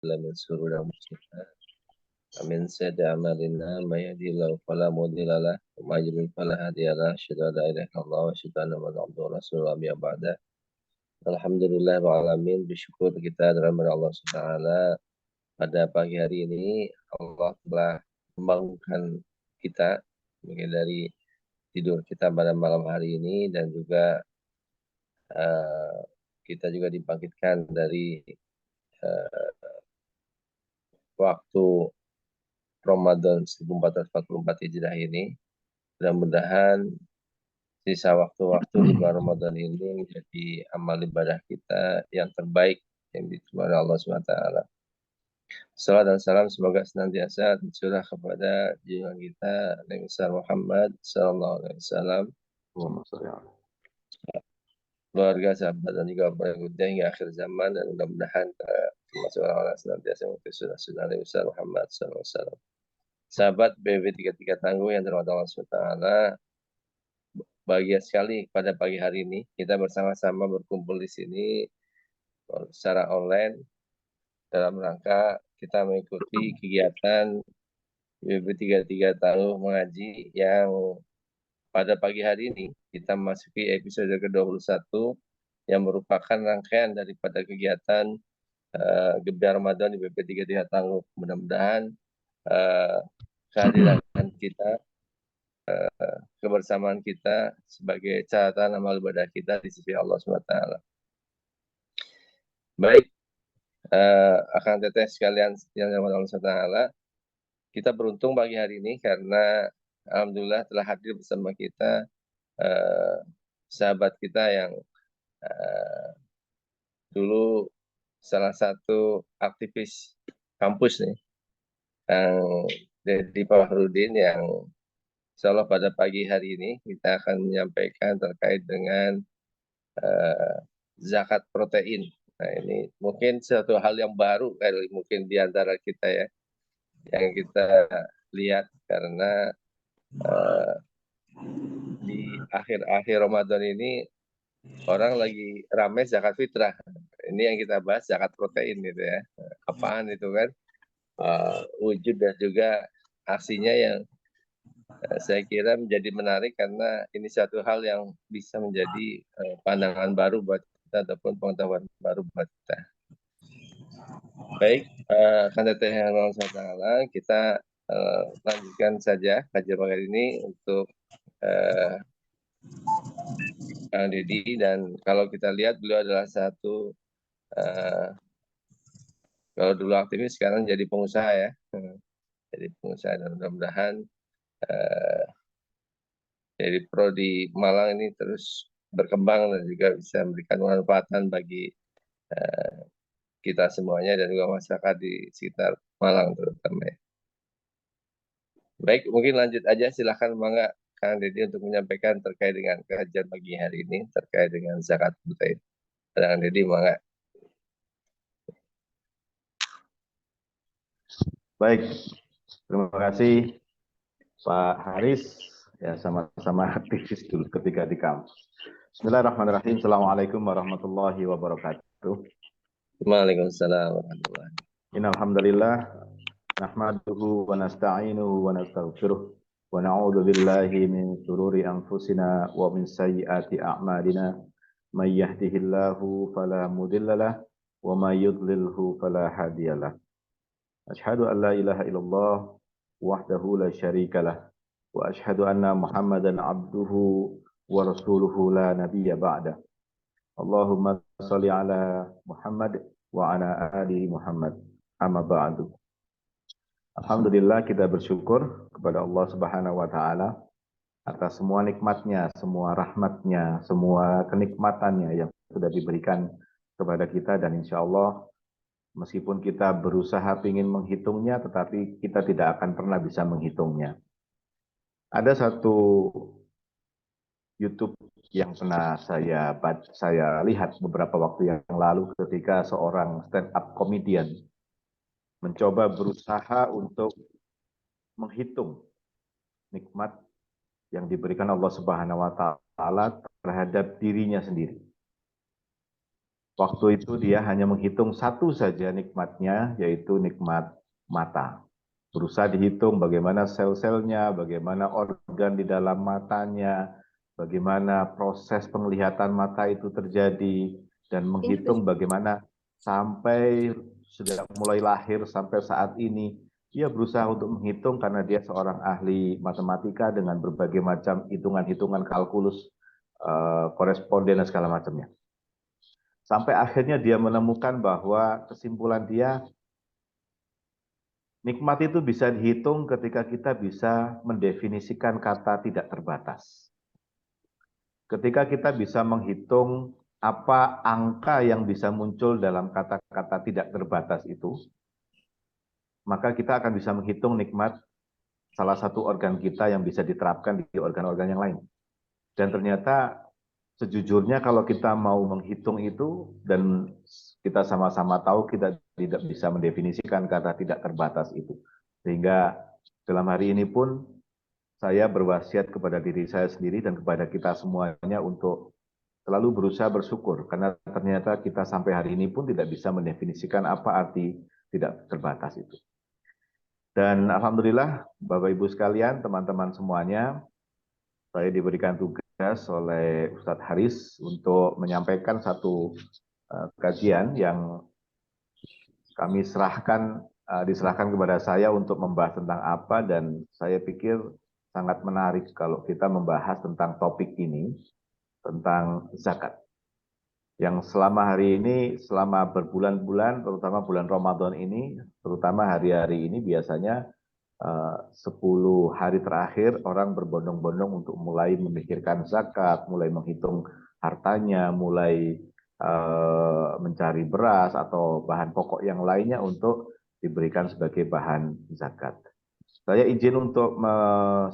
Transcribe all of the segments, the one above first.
من شرور أنفسنا ومن سيئات أعمالنا من يهده الله فلا مضل له ومن يضلل فلا هادي له أشهد أن لا إله إلا الله وأشهد أن محمدا عبده ورسوله أما بعد. Alhamdulillah alamin, bersyukur kita kepada Allah SWT. Pada pagi hari ini Allah telah membangunkan kita mungkin dari tidur kita pada malam hari ini, dan juga kita juga dibangkitkan dari waktu Ramadan 1444 Hijrah ini. Mudah-mudahan sisa waktu-waktu di bulan Ramadan ini menjadi amal ibadah kita yang terbaik yang diterima oleh Allah SWT. Salam dan salam semoga senantiasa tercurah kepada junjungan kita Nabi besar Muhammad Sallallahu Alaihi Wasallam, keluarga, sahabat, dan juga pengikutnya hingga akhir zaman, dan mudah-mudahan termasuk orang-orang senantiasa mengikuti sunnah Nabi besar Muhammad Sallallahu Alaihi Wasallam. Sahabat BB33 Tangguh yang terhormat Allah SWT, bahagia sekali pada pagi hari ini kita bersama-sama berkumpul di sini secara online dalam rangka kita mengikuti kegiatan BB33 Tangguh mengaji, yang pada pagi hari ini kita memasuki episode ke-21 yang merupakan rangkaian daripada kegiatan Gebiar Ramadan di BB33 Tangguh. Mudah-mudahan kehadiran kita, kebersamaan kita sebagai catatan amal ibadah kita di sisi Allah SWT. Baik, akan teteh sekalian yang dirahmati Allah SWT, kita beruntung pagi hari ini karena alhamdulillah telah hadir bersama kita sahabat kita yang dulu salah satu aktivis kampus nih, yang Dedi Fahrudin, yang insya Allah pada pagi hari ini kita akan menyampaikan terkait dengan zakat protein. Nah, ini mungkin suatu hal yang baru mungkin di antara kita ya, yang kita lihat karena di akhir-akhir Ramadan ini orang lagi ramai zakat fitrah. Ini yang kita bahas, zakat protein gitu ya. Apaan itu kan? Wujud dan juga aksinya yang saya kira menjadi menarik, karena ini satu hal yang bisa menjadi pandangan baru buat kita ataupun pengetahuan baru buat kita. Baik, karena kita lanjutkan saja kajian pagi ini untuk Kang Deddy. Dan kalau kita lihat, beliau adalah satu kalau dulu aktivis, sekarang jadi pengusaha ya. Jadi pengusaha, dan mudah-mudahan jadi pro di Malang ini terus berkembang dan juga bisa memberikan manfaatan bagi kita semuanya dan juga masyarakat di sekitar Malang terutama ya. Baik, mungkin lanjut aja, silahkan Mangga Kang Deddy untuk menyampaikan terkait dengan kajian pagi hari ini terkait dengan zakat protein. Kang Deddy, Mangga. Baik, terima kasih Pak Haris. Ya, sama-sama aktivis dulu ketika di kampus. Bismillahirrahmanirrahim. Assalamualaikum warahmatullahi wabarakatuh. Waalaikumsalam warahmatullahi wabarakatuh. Innalhamdulillah nahmaduhu wa nasta'inuhu wa nastaghfiruh wa na'udzu billahi min shururi anfusina wa min sayyiati a'malina. May yahdihillahu fala mudhillalah wa may yudlilhu fala hadiyalah. Asyhadu an la ilaha illallah wahdahu la syarikalah wa asyhadu anna Muhammadan abduhu wa rasuluhu la nabiyya ba'da. Allahumma shalli ala Muhammad wa ala ali Muhammad. Amma ba'du. Alhamdulillah, kita bersyukur kepada Allah Subhanahu wa taala atas semua nikmatnya, semua rahmatnya, semua kenikmatannya yang sudah diberikan kepada kita, dan insya Allah meskipun kita berusaha ingin menghitungnya, tetapi kita tidak akan pernah bisa menghitungnya. Ada satu YouTube yang pernah saya lihat beberapa waktu yang lalu, ketika seorang stand-up comedian mencoba berusaha untuk menghitung nikmat yang diberikan Allah Subhanahu wa taala terhadap dirinya sendiri. Waktu itu dia hanya menghitung satu saja nikmatnya, yaitu nikmat mata. Berusaha dihitung bagaimana sel-selnya, bagaimana organ di dalam matanya, bagaimana proses penglihatan mata itu terjadi, dan menghitung bagaimana sampai sudah mulai lahir sampai saat ini, dia berusaha untuk menghitung karena dia seorang ahli matematika dengan berbagai macam hitungan-hitungan kalkulus, koresponden dan segala macamnya. Sampai akhirnya dia menemukan bahwa kesimpulan dia, nikmat itu bisa dihitung ketika kita bisa mendefinisikan kata tidak terbatas. Ketika kita bisa menghitung apa angka yang bisa muncul dalam kata-kata tidak terbatas itu, maka kita akan bisa menghitung nikmat salah satu organ kita yang bisa diterapkan di organ-organ yang lain. Dan ternyata sejujurnya kalau kita mau menghitung itu dan kita sama-sama tahu kita tidak bisa mendefinisikan kata tidak terbatas itu. Sehingga dalam hari ini pun saya berwasiat kepada diri saya sendiri dan kepada kita semuanya untuk selalu berusaha bersyukur karena ternyata kita sampai hari ini pun tidak bisa mendefinisikan apa arti tidak terbatas itu. Dan alhamdulillah Bapak Ibu sekalian, teman-teman semuanya, saya diberikan tugas oleh Ustadz Haris untuk menyampaikan satu kajian yang kami diserahkan kepada saya untuk membahas tentang apa, dan saya pikir sangat menarik kalau kita membahas tentang topik ini, tentang zakat. Yang selama hari ini, selama berbulan-bulan, terutama bulan Ramadan ini, terutama hari-hari ini biasanya 10 hari terakhir orang berbondong-bondong untuk mulai memikirkan zakat, mulai menghitung hartanya, mulai mencari beras atau bahan pokok yang lainnya untuk diberikan sebagai bahan zakat. Saya izin untuk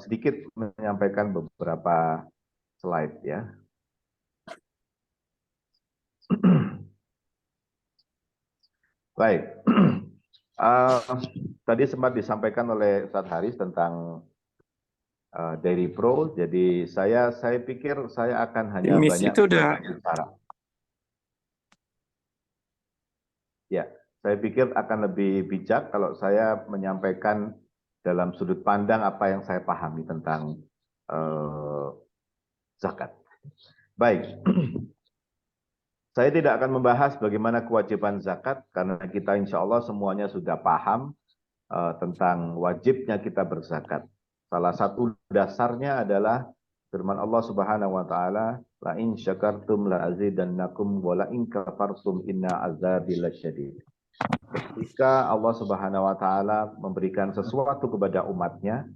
sedikit menyampaikan beberapa slide ya. Baik. Tadi sempat disampaikan oleh Ustadz Haris tentang Dairy Pro, jadi saya pikir saya akan hanya Miss banyak itu udah bicara. Ya, saya pikir akan lebih bijak kalau saya menyampaikan dalam sudut pandang apa yang saya pahami tentang zakat. Baik, saya tidak akan membahas bagaimana kewajiban zakat karena kita insya Allah semuanya sudah paham tentang wajibnya kita berzakat. Salah satu dasarnya adalah firman Allah Subhanahu wa taala, la in syakartum la azidannakum wa la in kafartum inna azabi lasyadid. Ketika Allah Subhanahu wa taala memberikan sesuatu kepada umatnya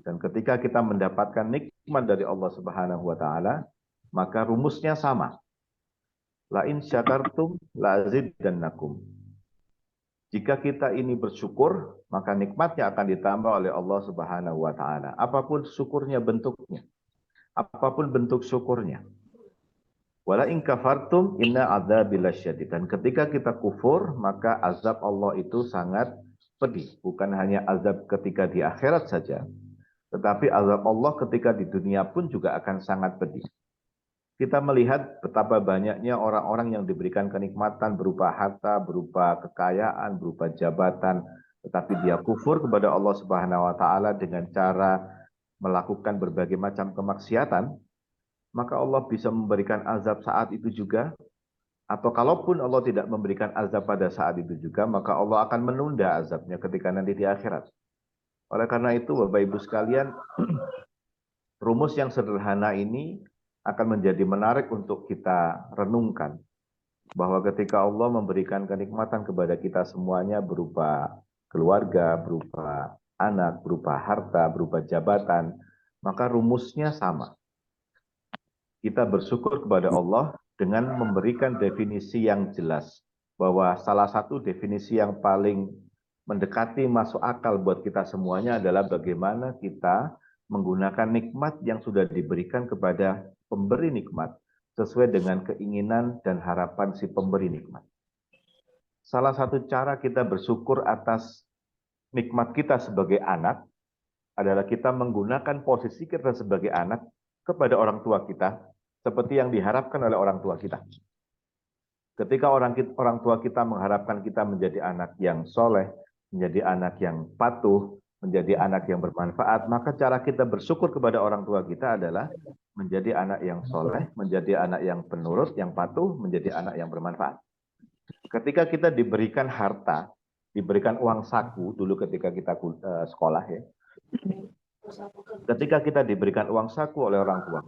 dan ketika kita mendapatkan nikmat dari Allah Subhanahu wa taala, maka rumusnya sama. La in syakartum la azidannakum. Jika kita ini bersyukur, maka nikmatnya akan ditambah oleh Allah Subhanahu wa taala. Apapun syukurnya bentuknya. Apapun bentuk syukurnya. Wala in kafartum inna adzabi lasyadid. Dan ketika kita kufur, maka azab Allah itu sangat pedih. Bukan hanya azab ketika di akhirat saja, tetapi azab Allah ketika di dunia pun juga akan sangat pedih. Kita melihat betapa banyaknya orang-orang yang diberikan kenikmatan berupa harta, berupa kekayaan, berupa jabatan, tetapi dia kufur kepada Allah Subhanahu wa taala dengan cara melakukan berbagai macam kemaksiatan, maka Allah bisa memberikan azab saat itu juga, atau kalaupun Allah tidak memberikan azab pada saat itu juga, maka Allah akan menunda azabnya ketika nanti di akhirat. Oleh karena itu, Bapak Ibu sekalian, rumus yang sederhana ini akan menjadi menarik untuk kita renungkan. Bahwa ketika Allah memberikan kenikmatan kepada kita semuanya berupa keluarga, berupa anak, berupa harta, berupa jabatan, maka rumusnya sama. Kita bersyukur kepada Allah dengan memberikan definisi yang jelas. Bahwa salah satu definisi yang paling mendekati masuk akal buat kita semuanya adalah bagaimana kita menggunakan nikmat yang sudah diberikan kepada pemberi nikmat sesuai dengan keinginan dan harapan si pemberi nikmat. Salah satu cara kita bersyukur atas nikmat kita sebagai anak adalah kita menggunakan posisi kita sebagai anak kepada orang tua kita seperti yang diharapkan oleh orang tua kita. Ketika orang tua kita mengharapkan kita menjadi anak yang soleh, menjadi anak yang patuh, menjadi anak yang bermanfaat, maka cara kita bersyukur kepada orang tua kita adalah menjadi anak yang soleh, menjadi anak yang penurut, yang patuh, menjadi anak yang bermanfaat. Ketika kita diberikan harta, diberikan uang saku dulu ketika kita sekolah ya, ketika kita diberikan uang saku oleh orang tua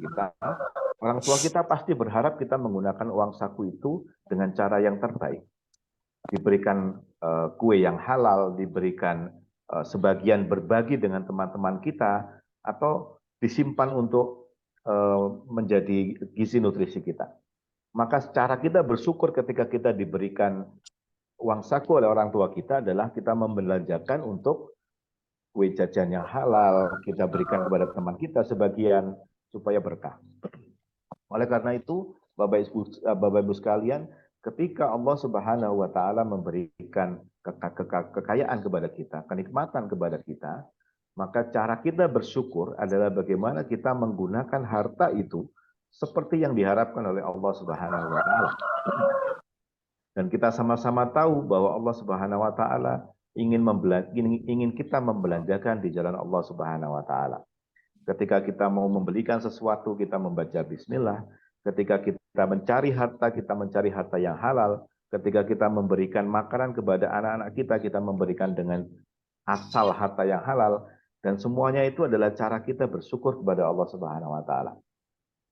kita pasti berharap kita menggunakan uang saku itu dengan cara yang terbaik. Diberikan kue yang halal, diberikan sebagian berbagi dengan teman-teman kita, atau disimpan untuk menjadi gizi nutrisi kita. Maka cara kita bersyukur ketika kita diberikan uang saku oleh orang tua kita adalah kita membelanjakan untuk kue jajan yang halal, kita berikan kepada teman kita sebagian supaya berkah. Oleh karena itu, Bapak Ibu sekalian, ketika Allah Subhanahu wa taala memberikan kekayaan kepada kita, kenikmatan kepada kita, maka cara kita bersyukur adalah bagaimana kita menggunakan harta itu seperti yang diharapkan oleh Allah Subhanahu wa taala. Dan kita sama-sama tahu bahwa Allah Subhanahu wa taala ingin kita membelanjakan di jalan Allah Subhanahu wa taala. Ketika kita mau membelikan sesuatu, kita membaca bismillah. Ketika kita mencari harta yang halal. Ketika kita memberikan makanan kepada anak-anak kita memberikan dengan asal harta yang halal. Dan semuanya itu adalah cara kita bersyukur kepada Allah Subhanahu wa taala.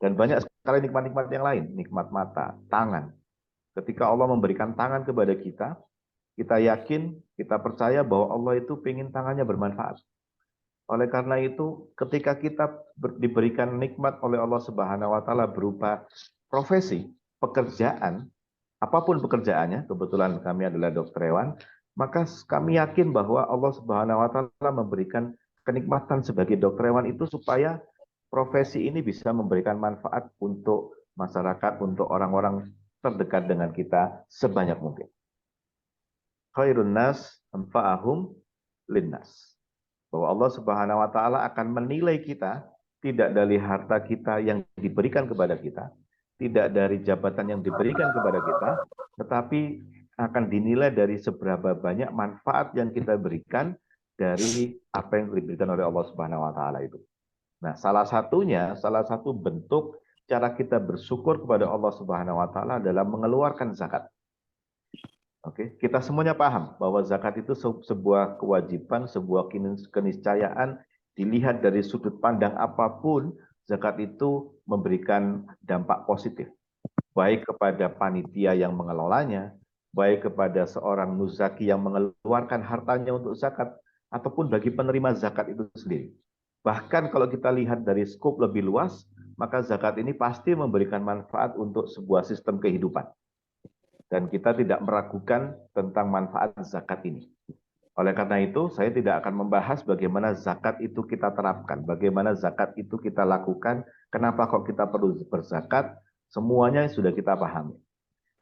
Dan banyak sekali nikmat-nikmat yang lain, nikmat mata, tangan. Ketika Allah memberikan tangan kepada kita yakin, kita percaya bahwa Allah itu ingin tangannya bermanfaat. Oleh karena itu, ketika kita diberikan nikmat oleh Allah Subhanahu wa taala berupa profesi, pekerjaan, apapun pekerjaannya, kebetulan kami adalah dokter hewan, maka kami yakin bahwa Allah Subhanahu wa taala memberikan kenikmatan sebagai dokter hewan itu supaya profesi ini bisa memberikan manfaat untuk masyarakat, untuk orang-orang terdekat dengan kita sebanyak mungkin. Khairun nas anfa'ahum linnas. Bahwa Allah Subhanahu wa taala akan menilai kita tidak dari harta kita yang diberikan kepada kita, tidak dari jabatan yang diberikan kepada kita, tetapi akan dinilai dari seberapa banyak manfaat yang kita berikan dari apa yang diberikan oleh Allah Subhanahu wa taala itu. Nah, salah satu bentuk cara kita bersyukur kepada Allah Subhanahu wa taala adalah mengeluarkan zakat. Oke, kita semuanya paham bahwa zakat itu sebuah kewajiban, sebuah keniscayaan, dilihat dari sudut pandang apapun, zakat itu memberikan dampak positif, baik kepada panitia yang mengelolanya, baik kepada seorang muzaki yang mengeluarkan hartanya untuk zakat, ataupun bagi penerima zakat itu sendiri. Bahkan kalau kita lihat dari skop lebih luas, maka zakat ini pasti memberikan manfaat untuk sebuah sistem kehidupan. Dan kita tidak meragukan tentang manfaat zakat ini. Oleh karena itu, saya tidak akan membahas bagaimana zakat itu kita terapkan, bagaimana zakat itu kita lakukan, kenapa kok kita perlu berzakat, semuanya sudah kita pahami.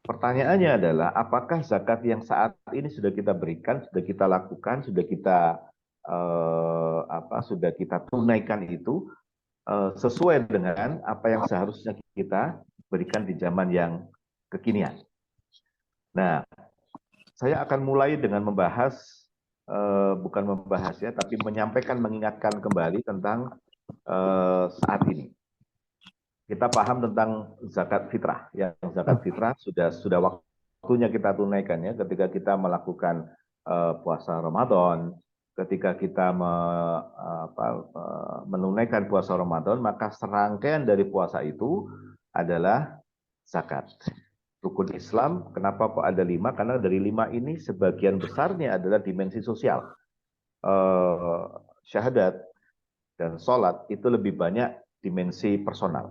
Pertanyaannya adalah, apakah zakat yang saat ini sudah kita berikan, sudah kita lakukan, sudah kita tunaikan itu sesuai dengan apa yang seharusnya kita berikan di zaman yang kekinian. Nah, saya akan mulai dengan tapi menyampaikan, mengingatkan kembali tentang saat ini. Kita paham tentang zakat fitrah. Yang zakat fitrah sudah waktunya kita tunaikan ya, ketika kita melakukan puasa Ramadan, ketika kita menunaikan puasa Ramadan, maka serangkaian dari puasa itu adalah zakat. Rukun Islam, kenapa kok ada 5? Karena dari 5 ini sebagian besarnya adalah dimensi sosial. Syahadat dan sholat itu lebih banyak dimensi personal.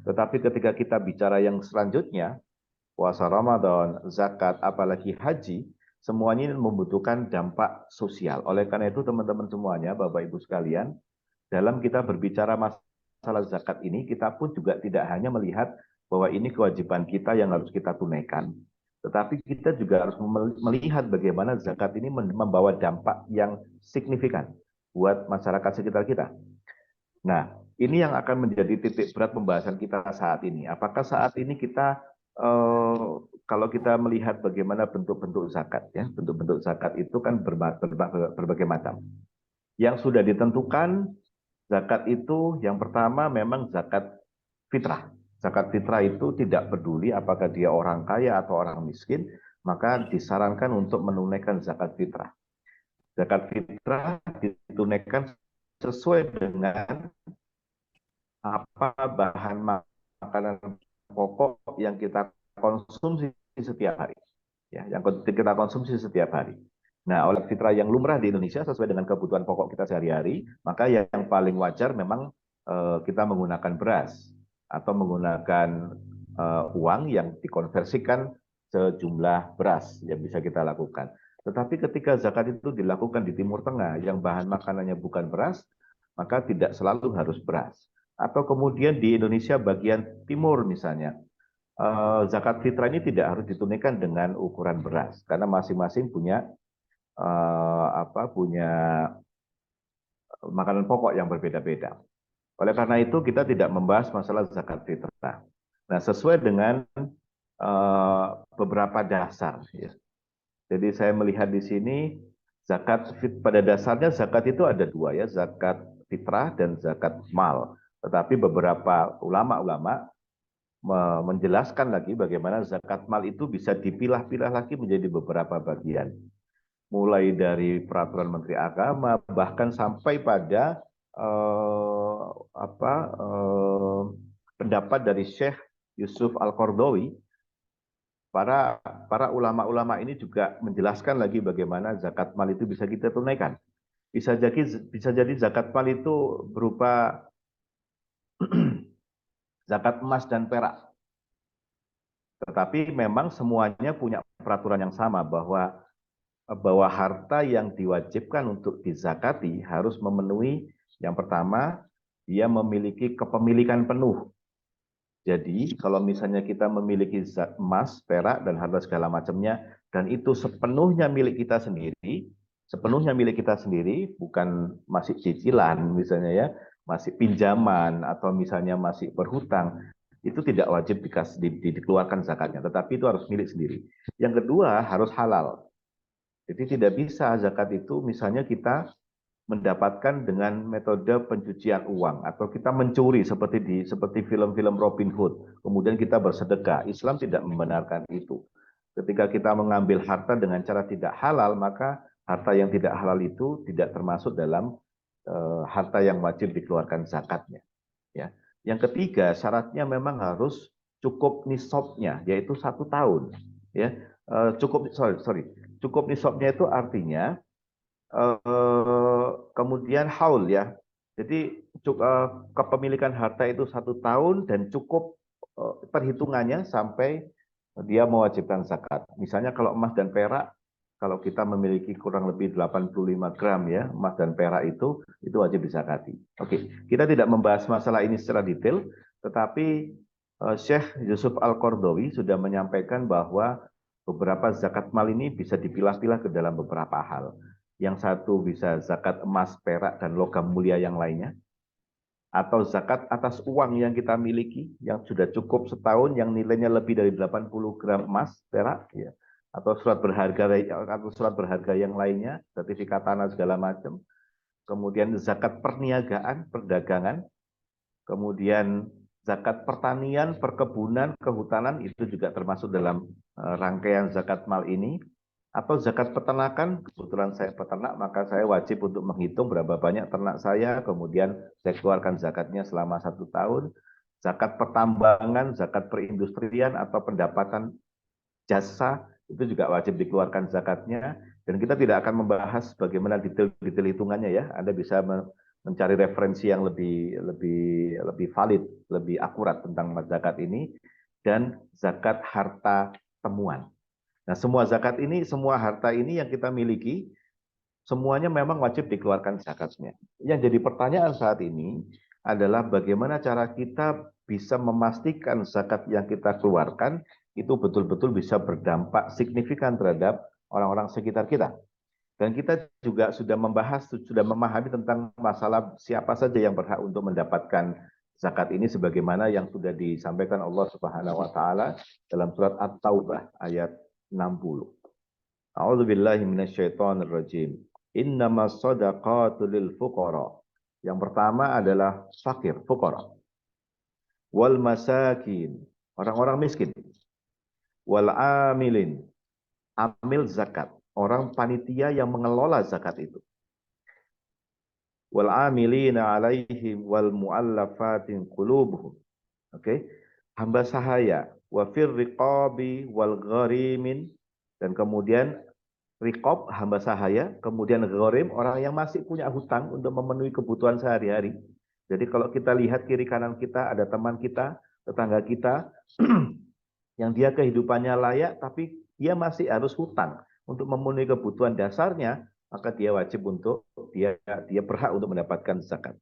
Tetapi ketika kita bicara yang selanjutnya, puasa Ramadan, zakat, apalagi haji, semuanya membutuhkan dampak sosial. Oleh karena itu teman-teman semuanya, Bapak Ibu sekalian, dalam kita berbicara masalah zakat ini, kita pun juga tidak hanya melihat bahwa ini kewajiban kita yang harus kita tunaikan. Tetapi kita juga harus melihat bagaimana zakat ini membawa dampak yang signifikan buat masyarakat sekitar kita. Nah, ini yang akan menjadi titik berat pembahasan kita saat ini. Apakah saat ini kita kalau kita melihat bagaimana bentuk-bentuk zakat, ya, bentuk-bentuk zakat itu kan berbagai macam. Yang sudah ditentukan zakat itu yang pertama memang zakat fitrah. Zakat fitrah itu tidak peduli apakah dia orang kaya atau orang miskin, maka disarankan untuk menunaikan zakat fitrah. Zakat fitrah ditunaikan sesuai dengan apa bahan makanan pokok yang kita konsumsi setiap hari, ya, yang kita konsumsi setiap hari. Nah, oleh fitrah yang lumrah di Indonesia sesuai dengan kebutuhan pokok kita sehari-hari, maka yang paling wajar memang kita menggunakan beras atau menggunakan uang yang dikonversikan sejumlah beras yang bisa kita lakukan. Tetapi ketika zakat itu dilakukan di Timur Tengah yang bahan makanannya bukan beras, maka tidak selalu harus beras. Atau kemudian di Indonesia bagian timur misalnya, zakat fitrah ini tidak harus ditunaikan dengan ukuran beras karena masing-masing punya punya makanan pokok yang berbeda-beda. Oleh karena itu kita tidak membahas masalah zakat fitrah. Nah, sesuai dengan beberapa dasar, ya. Jadi saya melihat di sini zakat pada dasarnya zakat itu ada dua, ya, zakat fitrah dan zakat mal. Tetapi beberapa ulama-ulama menjelaskan lagi bagaimana zakat mal itu bisa dipilah-pilah lagi menjadi beberapa bagian. Mulai dari peraturan Menteri Agama bahkan sampai pada pendapat dari Syekh Yusuf Al-Qaradawi. Para ulama-ulama ini juga menjelaskan lagi bagaimana zakat mal itu bisa kita tunaikan. Bisa jadi zakat mal itu berupa zakat emas dan perak. Tetapi memang semuanya punya peraturan yang sama bahwa harta yang diwajibkan untuk dizakati harus memenuhi yang pertama, dia memiliki kepemilikan penuh. Jadi kalau misalnya kita memiliki emas, perak, dan harta segala macamnya, dan itu sepenuhnya milik kita sendiri, bukan masih cicilan misalnya, ya, masih pinjaman atau misalnya masih berhutang, itu tidak wajib dikeluarkan zakatnya, tetapi itu harus milik sendiri. Yang kedua harus halal. Jadi tidak bisa zakat itu misalnya kita mendapatkan dengan metode pencucian uang atau kita mencuri seperti film-film Robin Hood, kemudian kita bersedekah. Islam tidak membenarkan itu. Ketika kita mengambil harta dengan cara tidak halal, maka harta yang tidak halal itu tidak termasuk dalam harta yang wajib dikeluarkan zakatnya. Ya. Yang ketiga, syaratnya memang harus cukup nisabnya, yaitu 1 tahun. Ya, cukup nisabnya itu artinya kemudian haul, ya. Jadi kepemilikan harta itu 1 tahun dan cukup perhitungannya sampai dia mewajibkan zakat. Misalnya kalau emas dan perak, kalau kita memiliki kurang lebih 85 gram, ya, emas dan perak itu wajib dizakati. Oke, kita tidak membahas masalah ini secara detail, tetapi Syekh Yusuf Al-Qaradawi sudah menyampaikan bahwa beberapa zakat mal ini bisa dipilah-pilah ke dalam beberapa hal. Yang satu bisa zakat emas, perak, dan logam mulia yang lainnya. Atau zakat atas uang yang kita miliki, yang sudah cukup setahun, yang nilainya lebih dari 80 gram emas, perak, ya. Atau surat berharga yang lainnya, sertifikat tanah segala macam. Kemudian zakat perniagaan, perdagangan. Kemudian zakat pertanian, perkebunan, kehutanan, itu juga termasuk dalam rangkaian zakat mal ini. Atau zakat peternakan, kebetulan saya peternak, maka saya wajib untuk menghitung berapa banyak ternak saya, kemudian saya keluarkan zakatnya selama 1 tahun. Zakat pertambangan, zakat perindustrian, atau pendapatan jasa, itu juga wajib dikeluarkan zakatnya. Dan kita tidak akan membahas bagaimana detail hitungannya, ya. Anda bisa mencari referensi yang lebih valid, lebih akurat tentang zakat ini. Dan zakat harta temuan. Nah, semua harta ini yang kita miliki, semuanya memang wajib dikeluarkan zakatnya. Yang jadi pertanyaan saat ini adalah bagaimana cara kita bisa memastikan zakat yang kita keluarkan itu betul-betul bisa berdampak signifikan terhadap orang-orang sekitar kita. Dan kita juga sudah memahami tentang masalah siapa saja yang berhak untuk mendapatkan zakat ini sebagaimana yang sudah disampaikan Allah Subhanahu wa taala dalam surat At-Taubah ayat 60. A'udzubillahi minasyaitonirrajim. Innamas shadaqatu lil fuqara. Yang pertama adalah fakir, fuqara. Wal masakin, orang-orang miskin. Wal amilin, amil zakat, orang panitia yang mengelola zakat itu. Wal amilina alaihim wal muallafatin qulubuhum. Oke. Hamba sahaya wa fir riqabi wal gharimin, dan kemudian riqab hamba sahaya, kemudian gharim orang yang masih punya hutang untuk memenuhi kebutuhan sehari-hari. Jadi kalau kita lihat kiri kanan kita ada teman kita, tetangga kita yang dia kehidupannya layak tapi dia masih harus hutang untuk memenuhi kebutuhan dasarnya, maka dia wajib untuk dia berhak untuk mendapatkan zakat.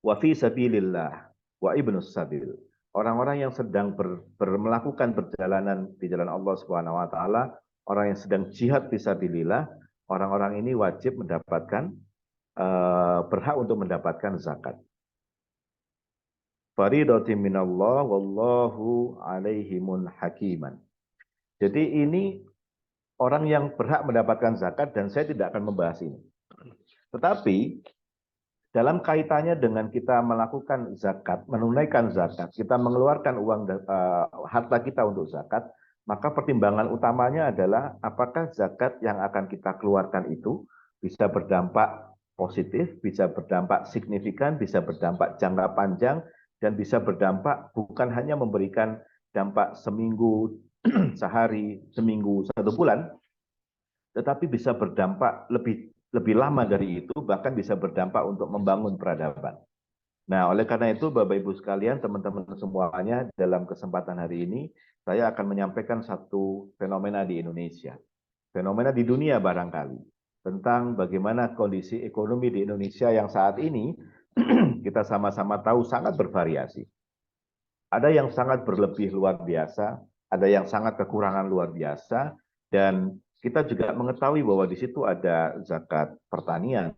Wa fi sabilillah wa ibnus sabil. Orang-orang yang sedang melakukan perjalanan di jalan Allah Subhanahu wa taala, orang yang sedang jihad fisabilillah, orang-orang ini wajib mendapatkan berhak untuk mendapatkan zakat. Faridatin minallah wallahu alaihimun hakiman. Jadi ini orang yang berhak mendapatkan zakat dan saya tidak akan membahas ini. Tetapi dalam kaitannya dengan kita melakukan zakat, menunaikan zakat, kita mengeluarkan uang harta kita untuk zakat, maka pertimbangan utamanya adalah apakah zakat yang akan kita keluarkan itu bisa berdampak positif, bisa berdampak signifikan, bisa berdampak jangka panjang, dan bisa berdampak bukan hanya memberikan dampak seminggu, sehari, seminggu, 1 bulan, tetapi bisa berdampak lebih lama dari itu, bahkan bisa berdampak untuk membangun peradaban. Nah, oleh karena itu, Bapak Ibu sekalian, teman-teman semuanya, dalam kesempatan hari ini, saya akan menyampaikan satu fenomena di Indonesia. Fenomena di dunia barangkali, tentang bagaimana kondisi ekonomi di Indonesia yang saat ini, kita sama-sama tahu sangat bervariasi. Ada yang sangat berlebih luar biasa, ada yang sangat kekurangan luar biasa, dan kita juga mengetahui bahwa di situ ada zakat pertanian,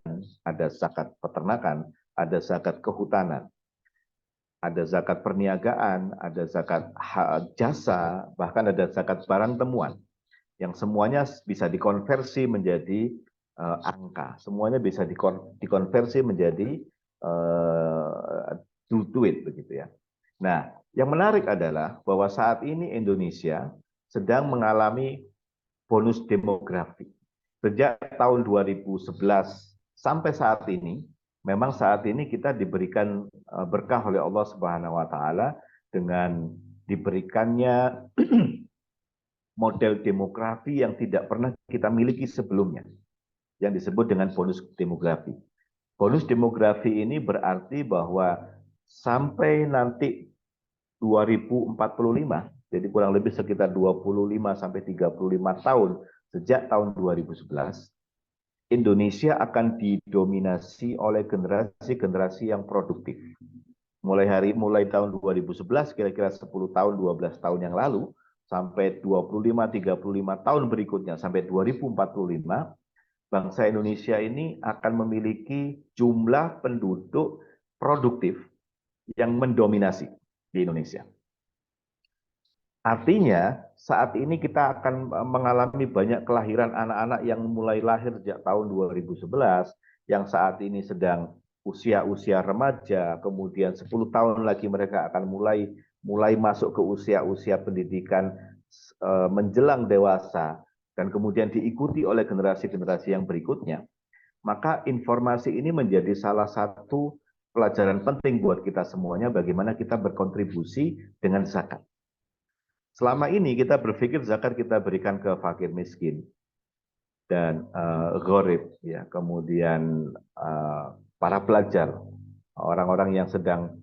ada zakat peternakan, ada zakat kehutanan, ada zakat perniagaan, ada zakat jasa, bahkan ada zakat barang temuan, yang semuanya bisa dikonversi menjadi angka, semuanya bisa dikonversi menjadi duit begitu ya. Nah, yang menarik adalah bahwa saat ini Indonesia sedang mengalami bonus demografi. Sejak tahun 2011 sampai saat ini, memang saat ini kita diberikan berkah oleh Allah Subhanahu wa taala dengan diberikannya model demografi yang tidak pernah kita miliki sebelumnya, yang disebut dengan bonus demografi. Bonus demografi ini berarti bahwa sampai nanti 2045, jadi kurang lebih sekitar 25 sampai 35 tahun sejak tahun 2011, Indonesia akan didominasi oleh generasi-generasi yang produktif. Mulai tahun 2011, kira-kira 10 tahun, 12 tahun yang lalu, sampai 25-35 tahun berikutnya, sampai 2045, bangsa Indonesia ini akan memiliki jumlah penduduk produktif yang mendominasi di Indonesia. Artinya, saat ini kita akan mengalami banyak kelahiran anak-anak yang mulai lahir sejak tahun 2011, yang saat ini sedang usia-usia remaja, kemudian 10 tahun lagi mereka akan mulai masuk ke usia-usia pendidikan menjelang dewasa, dan kemudian diikuti oleh generasi-generasi yang berikutnya. Maka informasi ini menjadi salah satu pelajaran penting buat kita semuanya, bagaimana kita berkontribusi dengan zakat. Selama ini kita berpikir zakat kita berikan ke fakir miskin dan gharib, ya, kemudian para pelajar, orang-orang yang sedang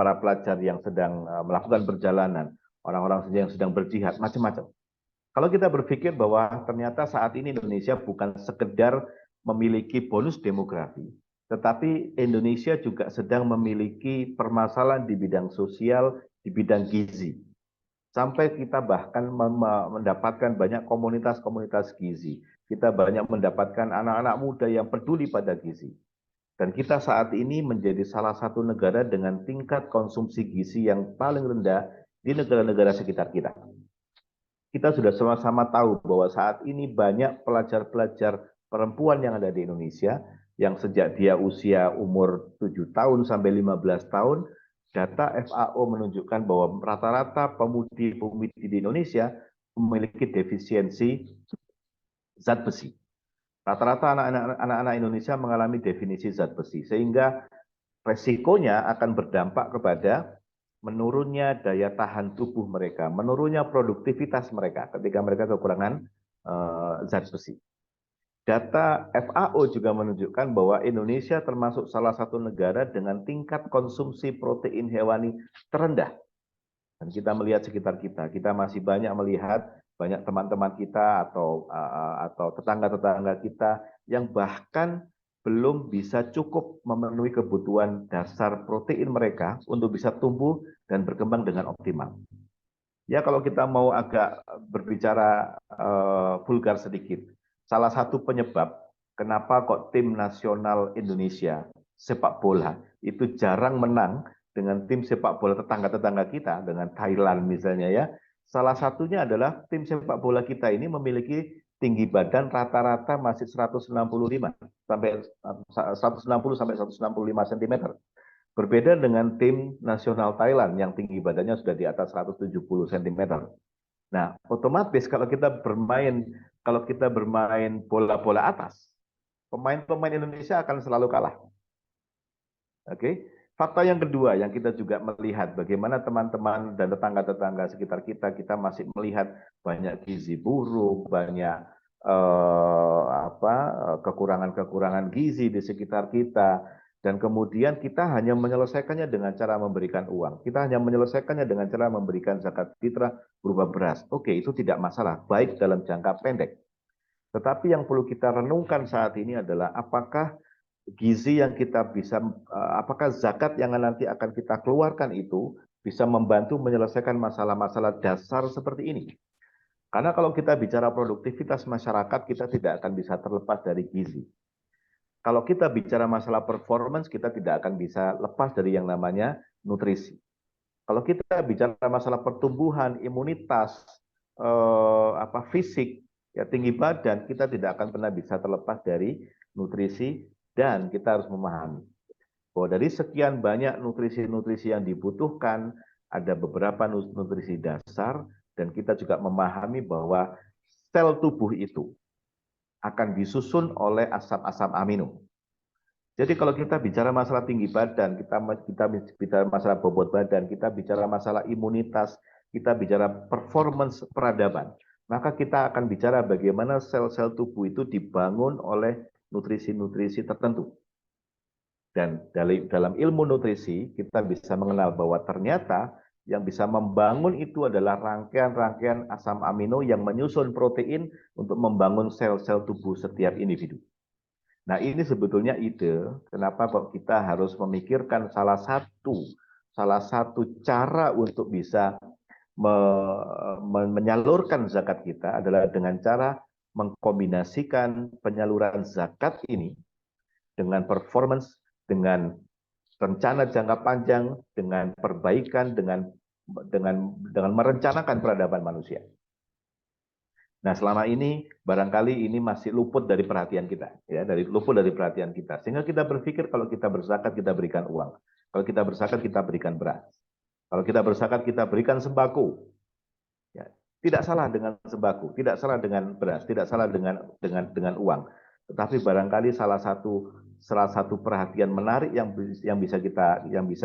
para pelajar yang sedang melakukan perjalanan, orang-orang yang sedang berjihad, macam-macam. Kalau kita berpikir bahwa ternyata saat ini Indonesia bukan sekedar memiliki bonus demografi, tetapi Indonesia juga sedang memiliki permasalahan di bidang sosial, di bidang gizi. Sampai kita bahkan mendapatkan banyak komunitas-komunitas gizi. Kita banyak mendapatkan anak-anak muda yang peduli pada gizi. Dan kita saat ini menjadi salah satu negara dengan tingkat konsumsi gizi yang paling rendah di negara-negara sekitar kita. Kita sudah sama-sama tahu bahwa saat ini banyak pelajar-pelajar perempuan yang ada di Indonesia yang sejak dia usia umur 7 tahun sampai 15 tahun, data FAO menunjukkan bahwa rata-rata pemudi-pemudi di Indonesia memiliki defisiensi zat besi. Rata-rata anak-anak Indonesia mengalami definisi zat besi, sehingga resikonya akan berdampak kepada menurunnya daya tahan tubuh mereka, menurunnya produktivitas mereka ketika mereka kekurangan zat besi. Data FAO juga menunjukkan bahwa Indonesia termasuk salah satu negara dengan tingkat konsumsi protein hewani terendah. Dan kita melihat sekitar kita masih banyak melihat banyak teman-teman kita atau tetangga-tetangga kita yang bahkan belum bisa cukup memenuhi kebutuhan dasar protein mereka untuk bisa tumbuh dan berkembang dengan optimal. Ya, kalau kita mau agak berbicara vulgar sedikit, salah satu penyebab kenapa kok tim nasional Indonesia sepak bola itu jarang menang dengan tim sepak bola tetangga-tetangga kita, dengan Thailand misalnya ya, salah satunya adalah tim sepak bola kita ini memiliki tinggi badan rata-rata masih 165 sampai 160 sampai 165 cm. Berbeda dengan tim nasional Thailand yang tinggi badannya sudah di atas 170 cm. Nah, otomatis kalau kita bermain bola-bola atas, pemain-pemain Indonesia akan selalu kalah. Oke. Fakta yang kedua yang kita juga melihat bagaimana teman-teman dan tetangga-tetangga sekitar kita masih melihat banyak gizi buruk, banyak kekurangan-kekurangan gizi di sekitar kita, dan kemudian kita hanya menyelesaikannya dengan cara memberikan uang. Kita hanya menyelesaikannya dengan cara memberikan zakat fitrah berupa beras. Oke, itu tidak masalah, baik dalam jangka pendek. Tetapi yang perlu kita renungkan saat ini adalah apakah gizi yang kita bisa, apakah zakat yang nanti akan kita keluarkan itu bisa membantu menyelesaikan masalah-masalah dasar seperti ini. Karena kalau kita bicara produktivitas masyarakat, kita tidak akan bisa terlepas dari gizi. Kalau kita bicara masalah performance, kita tidak akan bisa lepas dari yang namanya nutrisi. Kalau kita bicara masalah pertumbuhan, imunitas, fisik, ya tinggi badan, kita tidak akan pernah bisa terlepas dari nutrisi. Dan kita harus memahami bahwa dari sekian banyak nutrisi-nutrisi yang dibutuhkan, ada beberapa nutrisi dasar, dan kita juga memahami bahwa sel tubuh itu akan disusun oleh asam-asam amino. Jadi kalau kita bicara masalah tinggi badan, kita bicara masalah bobot badan, kita bicara masalah imunitas, kita bicara performance peradaban, maka kita akan bicara bagaimana sel-sel tubuh itu dibangun oleh nutrisi-nutrisi tertentu. Dan dalam ilmu nutrisi, kita bisa mengenal bahwa ternyata yang bisa membangun itu adalah rangkaian-rangkaian asam amino yang menyusun protein untuk membangun sel-sel tubuh setiap individu. Nah, ini sebetulnya ide kenapa kok kita harus memikirkan salah satu cara untuk bisa menyalurkan zakat kita adalah dengan cara mengkombinasikan penyaluran zakat ini dengan performance, dengan rencana jangka panjang, dengan perbaikan, dengan merencanakan peradaban manusia. Nah, selama ini barangkali ini masih luput dari perhatian kita, ya, luput dari perhatian kita. Sehingga kita berpikir kalau kita berzakat kita berikan uang, kalau kita berzakat kita berikan beras, kalau kita berzakat kita berikan sembako. Ya, tidak salah dengan sembako, tidak salah dengan beras, tidak salah dengan uang. Tetapi barangkali salah satu perhatian menarik yang bisa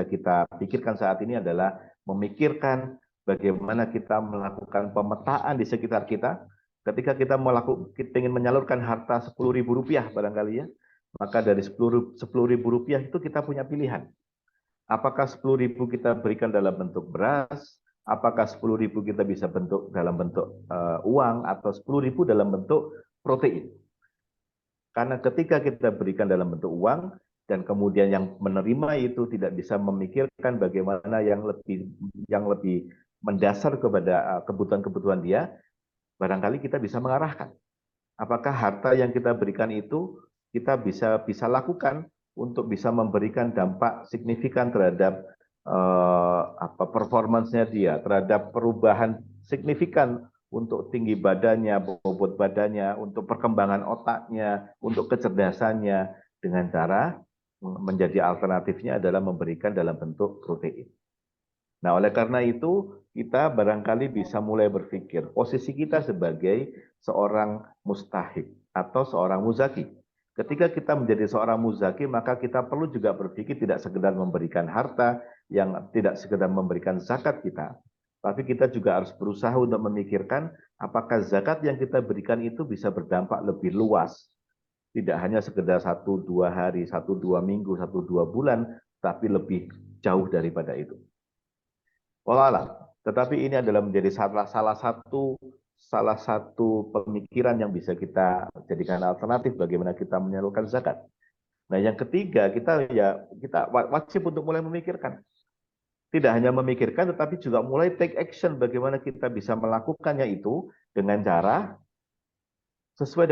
kita pikirkan saat ini adalah memikirkan bagaimana kita melakukan pemetaan di sekitar kita. Ketika kita ingin menyalurkan harta Rp10.000 barangkali ya, maka dari Rp10.000 itu kita punya pilihan. Apakah 10.000 kita berikan dalam bentuk beras? Apakah 10.000 kita bisa dalam bentuk uang, atau 10.000 dalam bentuk protein? Karena ketika kita berikan dalam bentuk uang, dan kemudian yang menerima itu tidak bisa memikirkan bagaimana yang lebih mendasar kepada kebutuhan-kebutuhan dia, barangkali kita bisa mengarahkan. Apakah harta yang kita berikan itu kita bisa lakukan untuk bisa memberikan dampak signifikan terhadap performance-nya dia, terhadap perubahan signifikan untuk tinggi badannya, bobot badannya, untuk perkembangan otaknya, untuk kecerdasannya, dengan cara menjadi alternatifnya adalah memberikan dalam bentuk protein. Nah, oleh karena itu, kita barangkali bisa mulai berpikir, posisi kita sebagai seorang mustahik atau seorang muzaki. Ketika kita menjadi seorang muzaki, maka kita perlu juga berpikir tidak sekedar memberikan harta, yang tidak sekedar memberikan zakat kita, tapi kita juga harus berusaha untuk memikirkan apakah zakat yang kita berikan itu bisa berdampak lebih luas. Tidak hanya sekedar 1-2 hari, 1-2 minggu, 1-2 bulan, tapi lebih jauh daripada itu. Wallahualam. Tetapi ini adalah menjadi salah satu pemikiran yang bisa kita jadikan alternatif bagaimana kita menyalurkan zakat. Nah, yang ketiga, kita wajib untuk mulai memikirkan. Tidak hanya memikirkan, tetapi juga mulai take action bagaimana kita bisa melakukannya itu dengan cara sesuai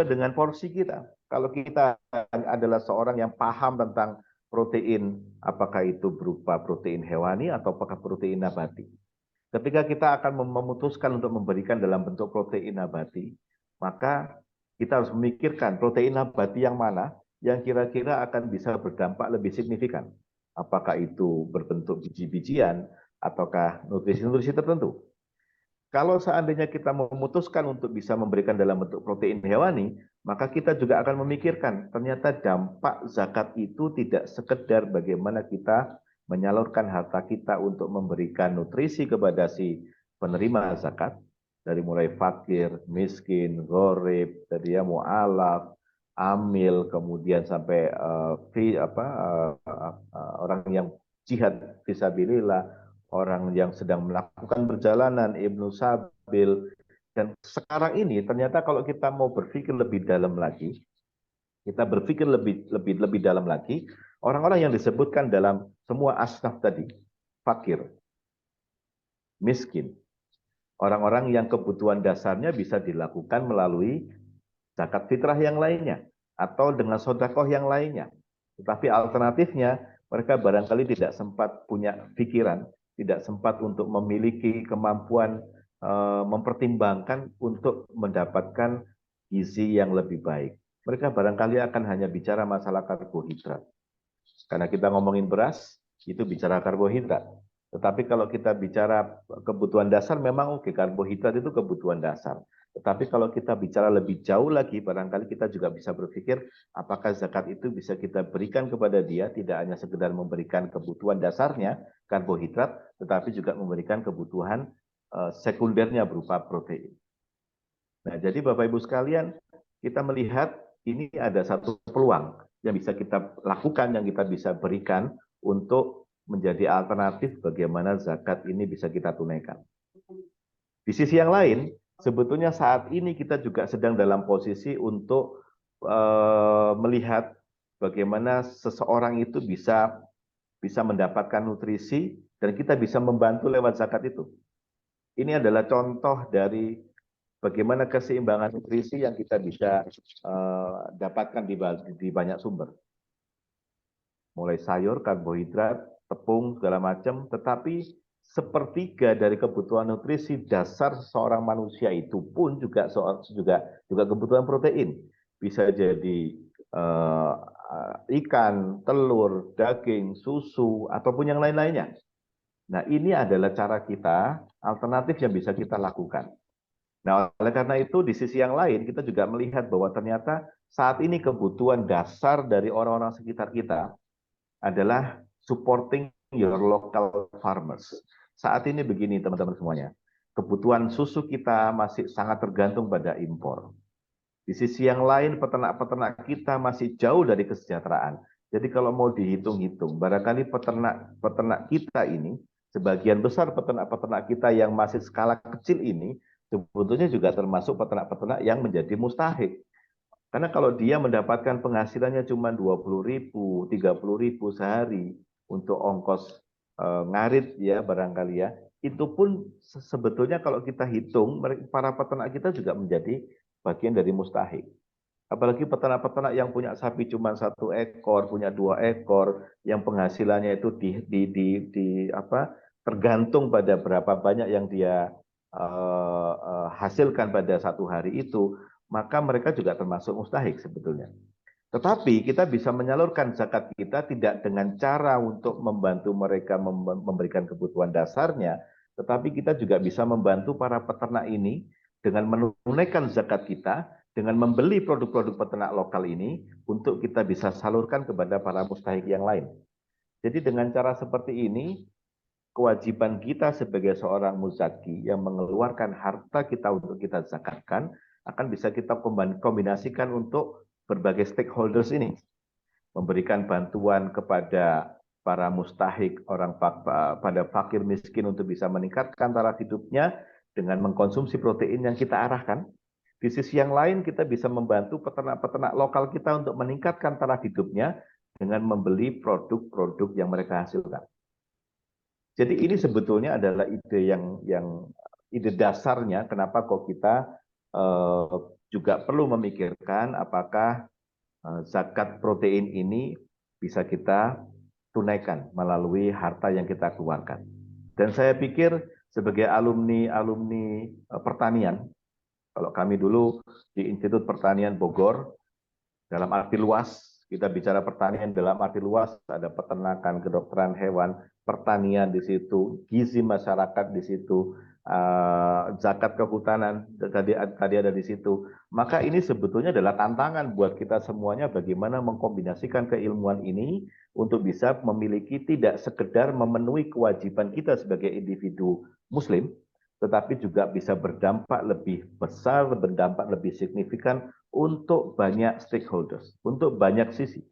dengan porsi kita. Kalau kita adalah seorang yang paham tentang protein, apakah itu berupa protein hewani atau apakah protein nabati. Ketika kita akan memutuskan untuk memberikan dalam bentuk protein nabati, maka kita harus memikirkan protein nabati yang mana yang kira-kira akan bisa berdampak lebih signifikan. Apakah itu berbentuk biji-bijian ataukah nutrisi-nutrisi tertentu. Kalau seandainya kita memutuskan untuk bisa memberikan dalam bentuk protein hewani, maka kita juga akan memikirkan ternyata dampak zakat itu tidak sekedar bagaimana kita menyalurkan harta kita untuk memberikan nutrisi kepada si penerima zakat, dari mulai fakir, miskin, gharib, tadi ya mu'alaf, amil, kemudian sampai orang yang jihad fisabilillah, orang yang sedang melakukan perjalanan, Ibnu Sabil. Dan sekarang ini ternyata kalau kita mau berpikir lebih dalam lagi, kita berpikir lebih dalam lagi, orang-orang yang disebutkan dalam semua asnaf tadi, fakir, miskin, orang-orang yang kebutuhan dasarnya bisa dilakukan melalui zakat fitrah yang lainnya, atau dengan sedekah yang lainnya. Tetapi alternatifnya, mereka barangkali tidak sempat punya pikiran, tidak sempat untuk memiliki kemampuan mempertimbangkan untuk mendapatkan gizi yang lebih baik. Mereka barangkali akan hanya bicara masalah karbohidrat. Karena kita ngomongin beras, itu bicara karbohidrat. Tetapi kalau kita bicara kebutuhan dasar, memang oke, karbohidrat itu kebutuhan dasar. Tetapi kalau kita bicara lebih jauh lagi, barangkali kita juga bisa berpikir apakah zakat itu bisa kita berikan kepada dia, tidak hanya sekedar memberikan kebutuhan dasarnya, karbohidrat, tetapi juga memberikan kebutuhan sekundernya berupa protein. Nah, jadi Bapak Ibu sekalian, kita melihat ini ada satu peluang yang bisa kita lakukan, yang kita bisa berikan untuk menjadi alternatif bagaimana zakat ini bisa kita tunaikan. Di sisi yang lain, sebetulnya saat ini kita juga sedang dalam posisi untuk melihat bagaimana seseorang itu bisa mendapatkan nutrisi dan kita bisa membantu lewat zakat itu. Ini adalah contoh dari bagaimana keseimbangan nutrisi yang kita bisa dapatkan di banyak sumber. Mulai sayur, karbohidrat, tepung, segala macam, tetapi sepertiga dari kebutuhan nutrisi dasar seorang manusia itu pun juga kebutuhan protein. Bisa jadi ikan, telur, daging, susu, ataupun yang lain-lainnya. Nah, ini adalah cara kita, alternatif yang bisa kita lakukan. Nah, oleh karena itu, di sisi yang lain, kita juga melihat bahwa ternyata saat ini kebutuhan dasar dari orang-orang sekitar kita adalah supporting your local farmers. Saat ini begini, teman-teman semuanya. Kebutuhan susu kita masih sangat tergantung pada impor. Di sisi yang lain, peternak-peternak kita masih jauh dari kesejahteraan. Jadi kalau mau dihitung-hitung, barangkali peternak kita ini, sebagian besar peternak-peternak kita yang masih skala kecil ini, sebetulnya juga termasuk peternak-peternak yang menjadi mustahik. Karena kalau dia mendapatkan penghasilannya cuma 20.000, 30.000 sehari untuk ongkos ngarit ya barangkali ya, itu pun sebetulnya kalau kita hitung para peternak kita juga menjadi bagian dari mustahik. Apalagi peternak-peternak yang punya sapi cuma 1 ekor, punya 2 ekor, yang penghasilannya itu tergantung pada berapa banyak yang dia hasilkan pada satu hari itu, maka mereka juga termasuk mustahik sebetulnya. Tetapi kita bisa menyalurkan zakat kita tidak dengan cara untuk membantu mereka memberikan kebutuhan dasarnya, tetapi kita juga bisa membantu para peternak ini dengan menunaikan zakat kita, dengan membeli produk-produk peternak lokal ini untuk kita bisa salurkan kepada para mustahik yang lain. Jadi dengan cara seperti ini, kewajiban kita sebagai seorang muzaki yang mengeluarkan harta kita untuk kita zakatkan akan bisa kita kombinasikan untuk berbagai stakeholders ini, memberikan bantuan kepada para mustahik, pada fakir miskin untuk bisa meningkatkan taraf hidupnya dengan mengkonsumsi protein yang kita arahkan. Di sisi yang lain kita bisa membantu peternak-peternak lokal kita untuk meningkatkan taraf hidupnya dengan membeli produk-produk yang mereka hasilkan. Jadi ini sebetulnya adalah ide dasarnya kenapa kok kita juga perlu memikirkan apakah zakat protein ini bisa kita tunaikan melalui harta yang kita keluarkan. Dan saya pikir sebagai alumni pertanian, kalau kami dulu di Institut Pertanian Bogor, dalam arti luas, kita bicara pertanian dalam arti luas, ada peternakan, kedokteran hewan, pertanian di situ, gizi masyarakat di situ, zakat kehutanan tadi ada di situ. Maka ini sebetulnya adalah tantangan buat kita semuanya bagaimana mengkombinasikan keilmuan ini untuk bisa memiliki tidak sekedar memenuhi kewajiban kita sebagai individu muslim, tetapi juga bisa berdampak lebih besar, berdampak lebih signifikan untuk banyak stakeholders, untuk banyak sisi.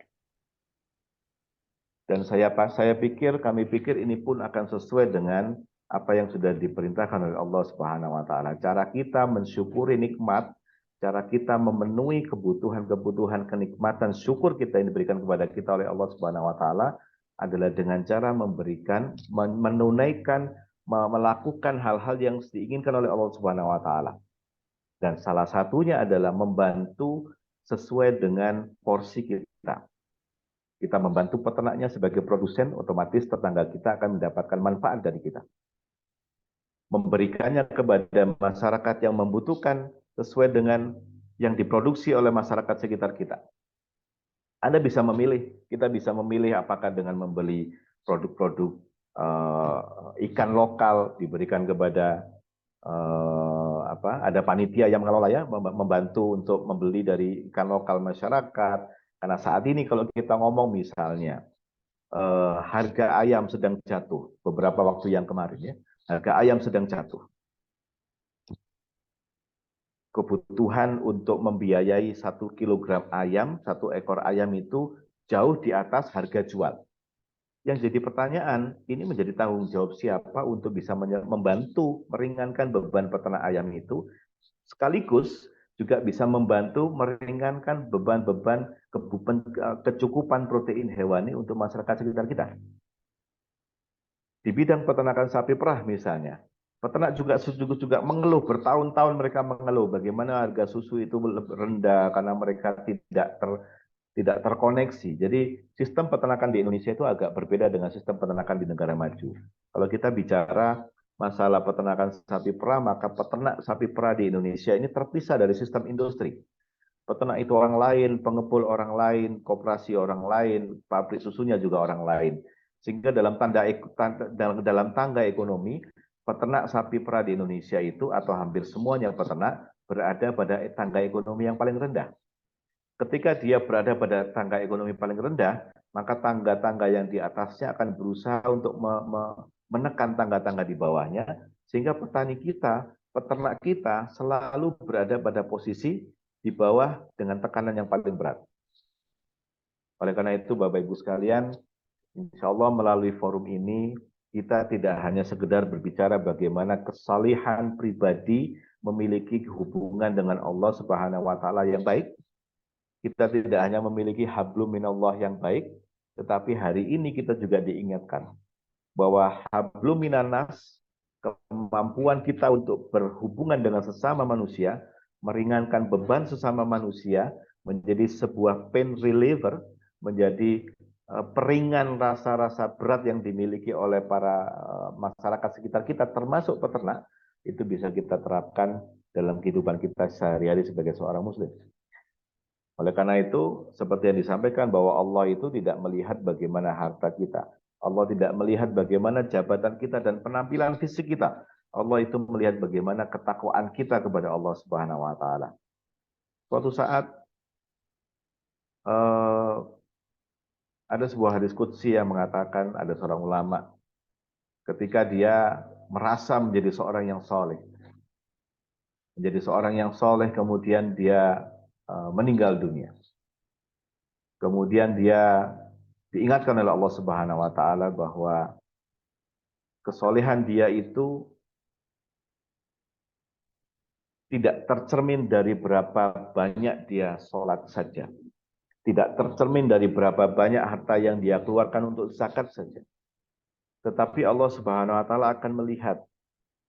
Dan kami pikir ini pun akan sesuai dengan apa yang sudah diperintahkan oleh Allah Subhanahu wa taala. Cara kita mensyukuri nikmat, cara kita memenuhi kebutuhan kenikmatan syukur kita yang diberikan kepada kita oleh Allah Subhanahu wa taala adalah dengan cara menunaikan, melakukan hal-hal yang diinginkan oleh Allah Subhanahu wa taala. Dan salah satunya adalah membantu sesuai dengan porsi kita. Kita membantu peternaknya sebagai produsen, otomatis tetangga kita akan mendapatkan manfaat dari kita. Memberikannya kepada masyarakat yang membutuhkan sesuai dengan yang diproduksi oleh masyarakat sekitar kita. Anda bisa memilih, kita bisa memilih apakah dengan membeli produk-produk ikan lokal diberikan kepada ada panitia yang mengelola ya, membantu untuk membeli dari ikan lokal masyarakat. Karena saat ini kalau kita ngomong misalnya harga ayam sedang jatuh beberapa waktu yang kemarin ya, harga ayam sedang jatuh. Kebutuhan untuk membiayai 1 kilogram ayam, 1 ekor ayam itu jauh di atas harga jual. Yang jadi pertanyaan, ini menjadi tanggung jawab siapa untuk bisa membantu meringankan beban peternak ayam itu, sekaligus juga bisa membantu meringankan beban-beban kecukupan protein hewani untuk masyarakat sekitar kita. Di bidang peternakan sapi perah misalnya, peternak juga mengeluh, bertahun-tahun mereka mengeluh bagaimana harga susu itu rendah karena mereka tidak terkoneksi. Jadi sistem peternakan di Indonesia itu agak berbeda dengan sistem peternakan di negara maju. Kalau kita bicara masalah peternakan sapi perah, maka peternak sapi perah di Indonesia ini terpisah dari sistem industri. Peternak itu orang lain, pengepul orang lain, koperasi orang lain, pabrik susunya juga orang lain. Sehingga dalam tangga ekonomi, peternak sapi perah di Indonesia itu atau hampir semuanya peternak berada pada tangga ekonomi yang paling rendah. Ketika dia berada pada tangga ekonomi paling rendah, maka tangga-tangga yang di atasnya akan berusaha untuk menekan tangga-tangga di bawahnya, sehingga petani kita, peternak kita selalu berada pada posisi di bawah dengan tekanan yang paling berat. Oleh karena itu, Bapak Ibu sekalian, insya Allah melalui forum ini, kita tidak hanya sekedar berbicara bagaimana kesalihan pribadi memiliki hubungan dengan Allah Subhanahu wa taala yang baik. Kita tidak hanya memiliki hablum minallah yang baik, tetapi hari ini kita juga diingatkan bahwa hablum minannas, kemampuan kita untuk berhubungan dengan sesama manusia, meringankan beban sesama manusia, menjadi sebuah pain reliever, menjadi peringan rasa-rasa berat yang dimiliki oleh para masyarakat sekitar kita, termasuk peternak, itu bisa kita terapkan dalam kehidupan kita sehari-hari sebagai seorang muslim. Oleh karena itu, seperti yang disampaikan bahwa Allah itu tidak melihat bagaimana harta kita. Allah tidak melihat bagaimana jabatan kita dan penampilan fisik kita. Allah itu melihat bagaimana ketakwaan kita kepada Allah Subhanahu wa taala. Suatu saat ada sebuah hadis qudsi yang mengatakan ada seorang ulama ketika dia merasa menjadi seorang yang soleh. Menjadi seorang yang soleh kemudian dia meninggal dunia. Kemudian dia diingatkan oleh Allah Subhanahu wa taala bahwa kesolehan dia itu tidak tercermin dari berapa banyak dia sholat saja. Tidak tercermin dari berapa banyak harta yang dia keluarkan untuk zakat saja. Tetapi Allah Subhanahu wa taala akan melihat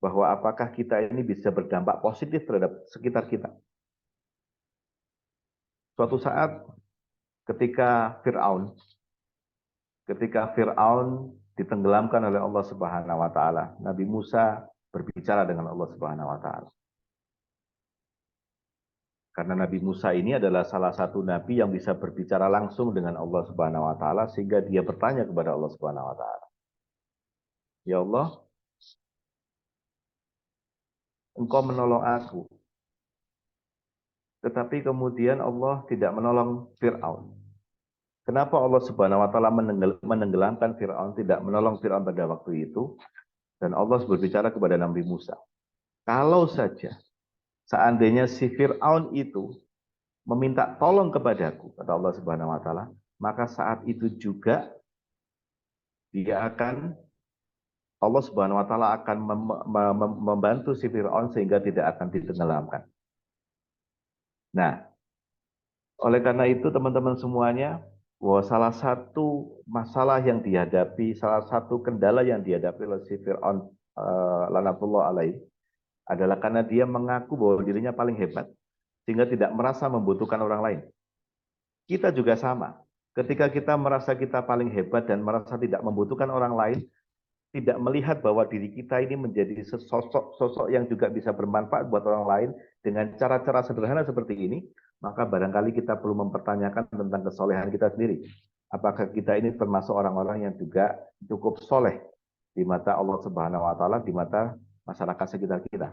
bahwa apakah kita ini bisa berdampak positif terhadap sekitar kita. Suatu saat ketika Fir'aun ditenggelamkan oleh Allah Subhanahu wa taala, Nabi Musa berbicara dengan Allah Subhanahu wa taala. Karena Nabi Musa ini adalah salah satu nabi yang bisa berbicara langsung dengan Allah Subhanahu wa taala sehingga dia bertanya kepada Allah Subhanahu wa taala. Ya Allah, Engkau menolong aku. Tetapi kemudian Allah tidak menolong Fir'aun. Kenapa Allah Subhanahu wa taala menenggelamkan Fir'aun, tidak menolong Fir'aun pada waktu itu? Dan Allah berbicara kepada Nabi Musa. Kalau saja seandainya si Fir'aun itu meminta tolong kepadaku, kata Allah Subhanahu wa taala, maka saat itu juga Allah Subhanahu wa taala akan membantu si Fir'aun sehingga tidak akan ditenggelamkan. Nah, oleh karena itu teman-teman semuanya, bahwa salah satu masalah yang dihadapi, salah satu kendala yang dihadapi oleh si Fir'aun lanatullah alaih adalah karena dia mengaku bahwa dirinya paling hebat sehingga tidak merasa membutuhkan orang lain. Kita juga sama. Ketika kita merasa kita paling hebat dan merasa tidak membutuhkan orang lain, tidak melihat bahwa diri kita ini menjadi sosok yang juga bisa bermanfaat buat orang lain dengan cara-cara sederhana seperti ini, maka barangkali kita perlu mempertanyakan tentang kesolehan kita sendiri. Apakah kita ini termasuk orang-orang yang juga cukup soleh di mata Allah Subhanahu wa taala, di mata masyarakat sekitar kita.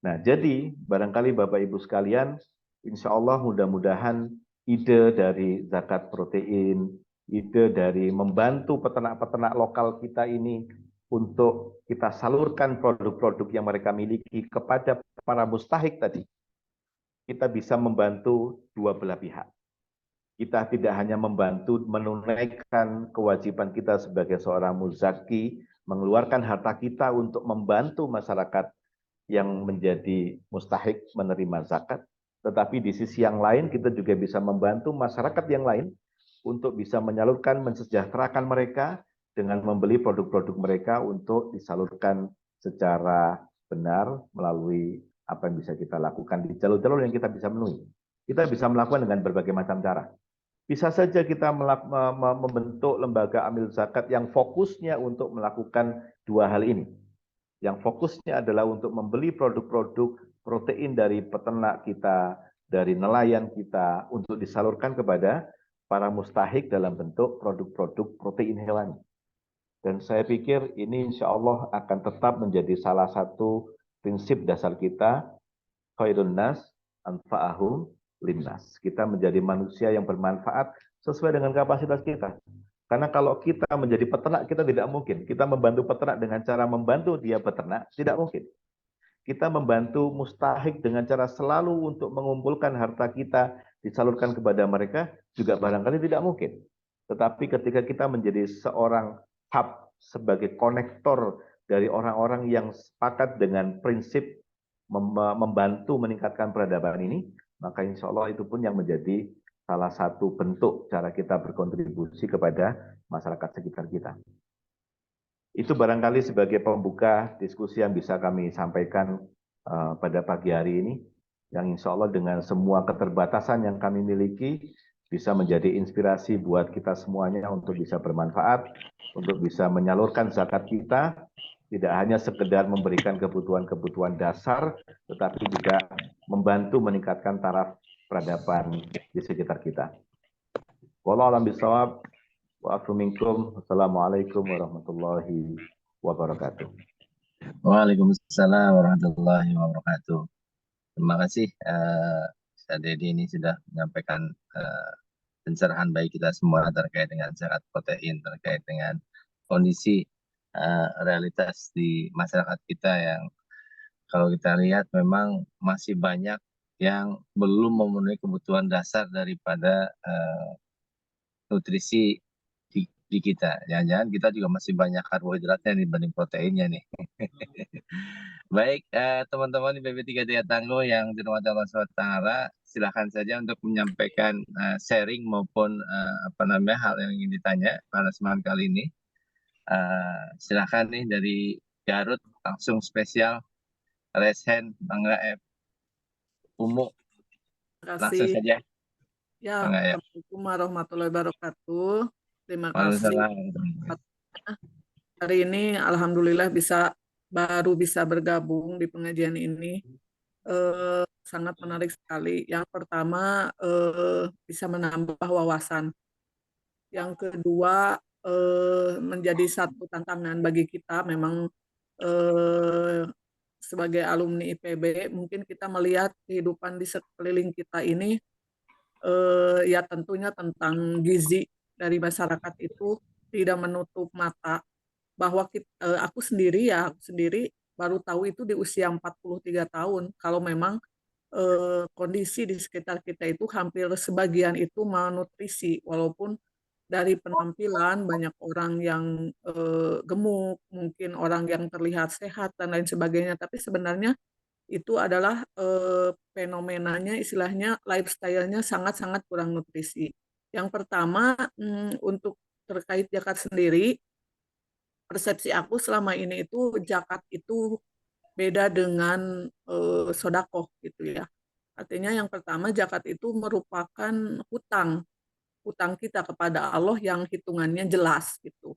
Nah, jadi barangkali Bapak Ibu sekalian, insya Allah mudah-mudahan ide dari zakat protein, ide dari membantu peternak-peternak lokal kita ini untuk kita salurkan produk-produk yang mereka miliki kepada para mustahik tadi, kita bisa membantu dua belah pihak. Kita tidak hanya membantu menunaikan kewajiban kita sebagai seorang muzaki, mengeluarkan harta kita untuk membantu masyarakat yang menjadi mustahik menerima zakat, tetapi di sisi yang lain kita juga bisa membantu masyarakat yang lain untuk bisa menyalurkan, mensejahterakan mereka dengan membeli produk-produk mereka untuk disalurkan secara benar melalui apa yang bisa kita lakukan di jalur-jalur yang kita bisa menemui. Kita bisa melakukan dengan berbagai macam cara. Bisa saja kita membentuk lembaga amil zakat yang fokusnya untuk melakukan dua hal ini. Yang fokusnya adalah untuk membeli produk-produk protein dari peternak kita, dari nelayan kita, untuk disalurkan kepada para mustahik dalam bentuk produk-produk protein hewani. Dan saya pikir ini insya Allah akan tetap menjadi salah satu prinsip dasar kita, khairun nas anfa'ahum linnas. Kita menjadi manusia yang bermanfaat sesuai dengan kapasitas kita. Karena kalau kita menjadi peternak, kita tidak mungkin. Kita membantu peternak dengan cara membantu dia beternak, tidak mungkin. Kita membantu mustahik dengan cara selalu untuk mengumpulkan harta kita, disalurkan kepada mereka, juga barangkali tidak mungkin. Tetapi ketika kita menjadi seorang hub, sebagai konektor dari orang-orang yang sepakat dengan prinsip membantu meningkatkan peradaban ini, maka insya Allah itu pun yang menjadi salah satu bentuk cara kita berkontribusi kepada masyarakat sekitar kita. Itu barangkali sebagai pembuka diskusi yang bisa kami sampaikan pada pagi hari ini. yang insya Allah dengan semua keterbatasan yang kami miliki bisa menjadi inspirasi buat kita semuanya untuk bisa bermanfaat, untuk bisa menyalurkan zakat kita, tidak hanya sekedar memberikan kebutuhan-kebutuhan dasar, tetapi juga membantu meningkatkan taraf peradaban di sekitar kita. Wallahu a'lam bishawab. Wa afu minkum. Wassalamualaikum warahmatullahi wabarakatuh. Waalaikumsalam warahmatullahi wabarakatuh. Terima kasih Ustaz Dedi ini sudah menyampaikan pencerahan bagi kita semua terkait dengan zakat protein, terkait dengan kondisi realitas di masyarakat kita yang kalau kita lihat memang masih banyak yang belum memenuhi kebutuhan dasar daripada nutrisi di kita. Jangan-jangan kita juga masih banyak karbohidratnya dibanding proteinnya nih. Baik, teman-teman di PP3 Tangguh yang dirahmati Allah SWT, silakan saja untuk menyampaikan sharing maupun apa namanya hal yang ingin ditanya pada kesempatan kali ini. Silakan nih dari Garut langsung spesial raise hand Bangga F. Umu Terima langsung kasih. saja Ya, Bangga ya. Assalamualaikum warahmatullahi wabarakatuh. Terima kasih. Waalaikumsalam. Hari ini Alhamdulillah baru bisa bergabung di pengajian ini. Sangat menarik sekali. Yang pertama bisa menambah wawasan. Yang kedua menjadi satu tantangan bagi kita. Memang sebagai alumni IPB mungkin kita melihat kehidupan di sekeliling kita ini ya tentunya tentang gizi dari masyarakat itu tidak menutup mata bahwa aku sendiri baru tahu itu di usia 43 tahun kalau memang kondisi di sekitar kita itu hampir sebagian itu malnutrisi walaupun dari penampilan banyak orang yang gemuk, mungkin orang yang terlihat sehat dan lain sebagainya, tapi sebenarnya itu adalah fenomenanya istilahnya lifestyle-nya sangat-sangat kurang nutrisi. Yang pertama untuk terkait zakat sendiri, persepsi aku selama ini itu zakat itu beda dengan sodakoh gitu ya. Artinya yang pertama zakat itu merupakan hutang kita kepada Allah yang hitungannya jelas gitu.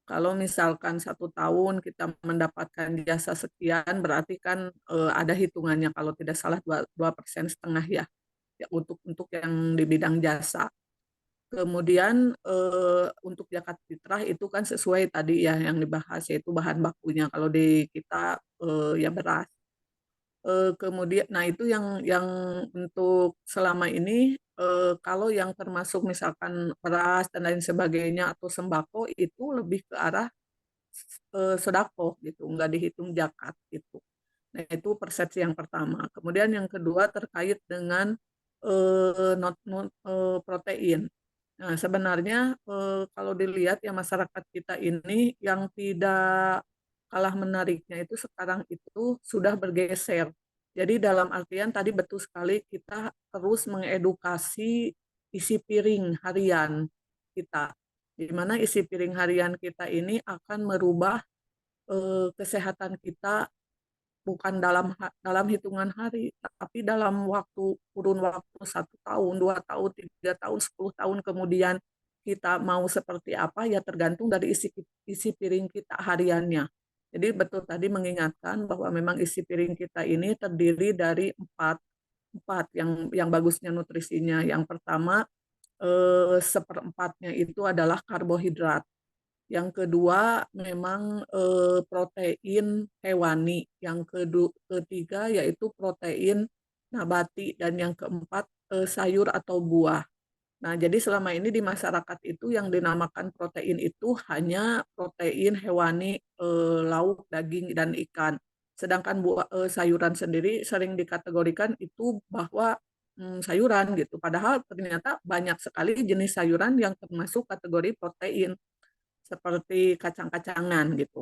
Kalau misalkan 1 tahun kita mendapatkan jasa sekian, berarti kan ada hitungannya kalau tidak salah 2,5% ya untuk yang di bidang jasa. Kemudian untuk zakat fitrah itu kan sesuai tadi ya yang dibahas yaitu bahan bakunya. Kalau di kita ya beras. Kemudian, nah itu yang untuk selama ini kalau yang termasuk misalkan beras dan lain sebagainya atau sembako itu lebih ke arah sedekah gitu, nggak dihitung zakat gitu. Nah itu persepsi yang pertama. Kemudian yang kedua terkait dengan protein. Nah sebenarnya kalau dilihat ya masyarakat kita ini yang tidak kalah menariknya itu sekarang itu sudah bergeser. Jadi dalam artian tadi betul sekali kita terus mengedukasi isi piring harian kita di mana isi piring harian kita ini akan merubah kesehatan kita bukan dalam hitungan hari, tapi dalam kurun waktu 1 tahun, 2 tahun, 3 tahun, 10 tahun kemudian kita mau seperti apa ya tergantung dari isi piring kita hariannya. Jadi betul tadi mengingatkan bahwa memang isi piring kita ini terdiri dari empat yang bagusnya nutrisinya. Yang pertama seperempatnya itu adalah karbohidrat. Yang kedua memang protein hewani. Yang ketiga yaitu protein nabati dan yang keempat sayur atau buah. Nah, jadi selama ini di masyarakat itu yang dinamakan protein itu hanya protein hewani, lauk, daging dan ikan. Sedangkan sayuran sendiri sering dikategorikan itu bahwa sayuran gitu. Padahal ternyata banyak sekali jenis sayuran yang termasuk kategori protein seperti kacang-kacangan gitu.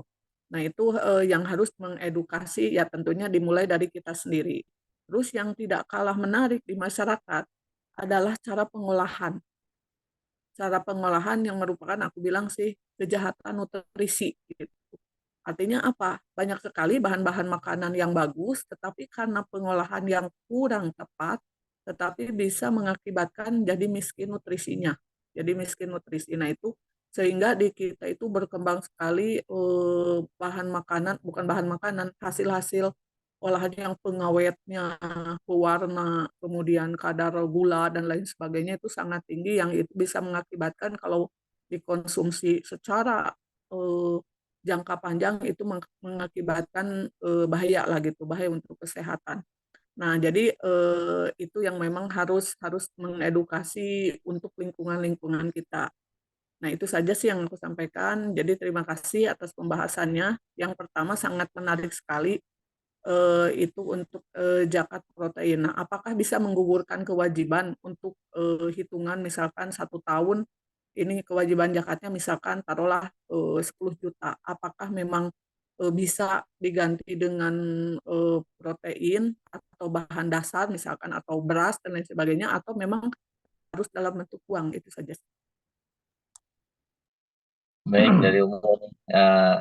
Nah itu yang harus mengedukasi ya tentunya dimulai dari kita sendiri. Terus yang tidak kalah menarik di masyarakat adalah cara pengolahan. Cara pengolahan yang merupakan aku bilang sih kejahatan nutrisi gitu. Artinya apa? Banyak sekali bahan-bahan makanan yang bagus, tetapi karena pengolahan yang kurang tepat, tetapi bisa mengakibatkan jadi miskin nutrisinya. Jadi miskin nutrisi. Nah itu sehingga di kita itu berkembang sekali bahan makanan, bukan bahan makanan, hasil-hasil olahan yang pengawetnya, pewarna, kemudian kadar gula dan lain sebagainya itu sangat tinggi yang itu bisa mengakibatkan kalau dikonsumsi secara eh, jangka panjang itu mengakibatkan bahaya lah gitu, bahaya untuk kesehatan. Nah, jadi itu yang memang harus harus mengedukasi untuk lingkungan-lingkungan kita. Nah, itu saja sih yang aku sampaikan. Jadi terima kasih atas pembahasannya. Yang pertama sangat menarik sekali itu untuk zakat protein. Nah, apakah bisa menggugurkan kewajiban untuk hitungan misalkan 1 tahun ini kewajiban zakatnya misalkan taruhlah 10 juta. Apakah memang bisa diganti dengan protein atau bahan dasar misalkan atau beras dan lain sebagainya atau memang harus dalam bentuk uang itu saja. Baik, dari umum,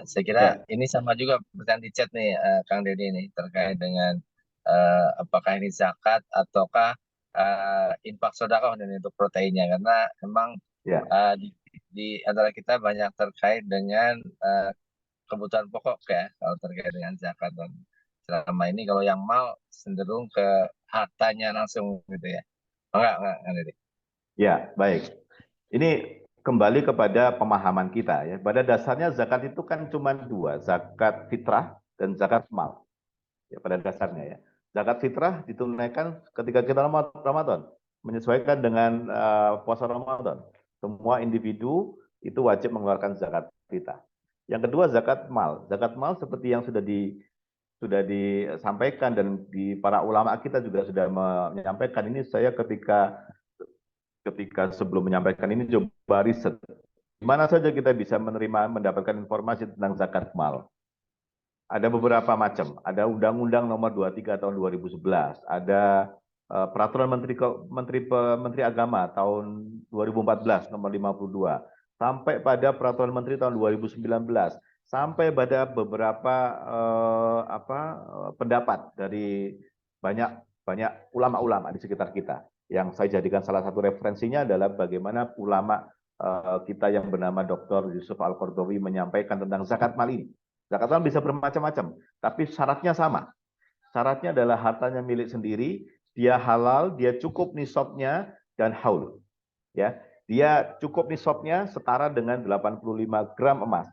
saya kira Ya, ini sama juga pertanyaan di chat nih, Kang Deddy nih, terkait dengan apakah ini zakat ataukah infak sedekah nih untuk proteinnya, karena memang ya. di antara kita banyak terkait dengan kebutuhan pokok ya, kalau terkait dengan zakat, dan selama ini kalau yang mal cenderung ke hartanya langsung gitu ya. Enggak, Kang Deddy. Ya, baik. Ini kembali kepada pemahaman kita ya. Pada dasarnya zakat itu kan cuma dua, zakat fitrah dan zakat mal. Ya, pada dasarnya ya. Zakat fitrah ditunaikan ketika kita Ramadan, menyesuaikan dengan puasa Ramadan. Semua individu itu wajib mengeluarkan zakat fitrah. Yang kedua zakat mal. Zakat mal seperti yang sudah disampaikan dan di para ulama kita juga sudah menyampaikan ini. Saya ketika sebelum menyampaikan ini coba riset di mana saja kita bisa mendapatkan informasi tentang zakat mal. Ada beberapa macam. Ada Undang-Undang Nomor 23 tahun 2011, ada Peraturan Menteri Agama tahun 2014 Nomor 52, sampai pada Peraturan Menteri tahun 2019, sampai pada beberapa pendapat dari banyak banyak ulama-ulama di sekitar kita. Yang saya jadikan salah satu referensinya adalah bagaimana ulama kita yang bernama Dr. Yusuf Al-Qaradawi menyampaikan tentang zakat mal ini. Zakat mal bisa bermacam-macam, tapi syaratnya sama. Syaratnya adalah hartanya milik sendiri, dia halal, dia cukup nisabnya dan haul. Ya, dia cukup nisabnya setara dengan 85 gram emas.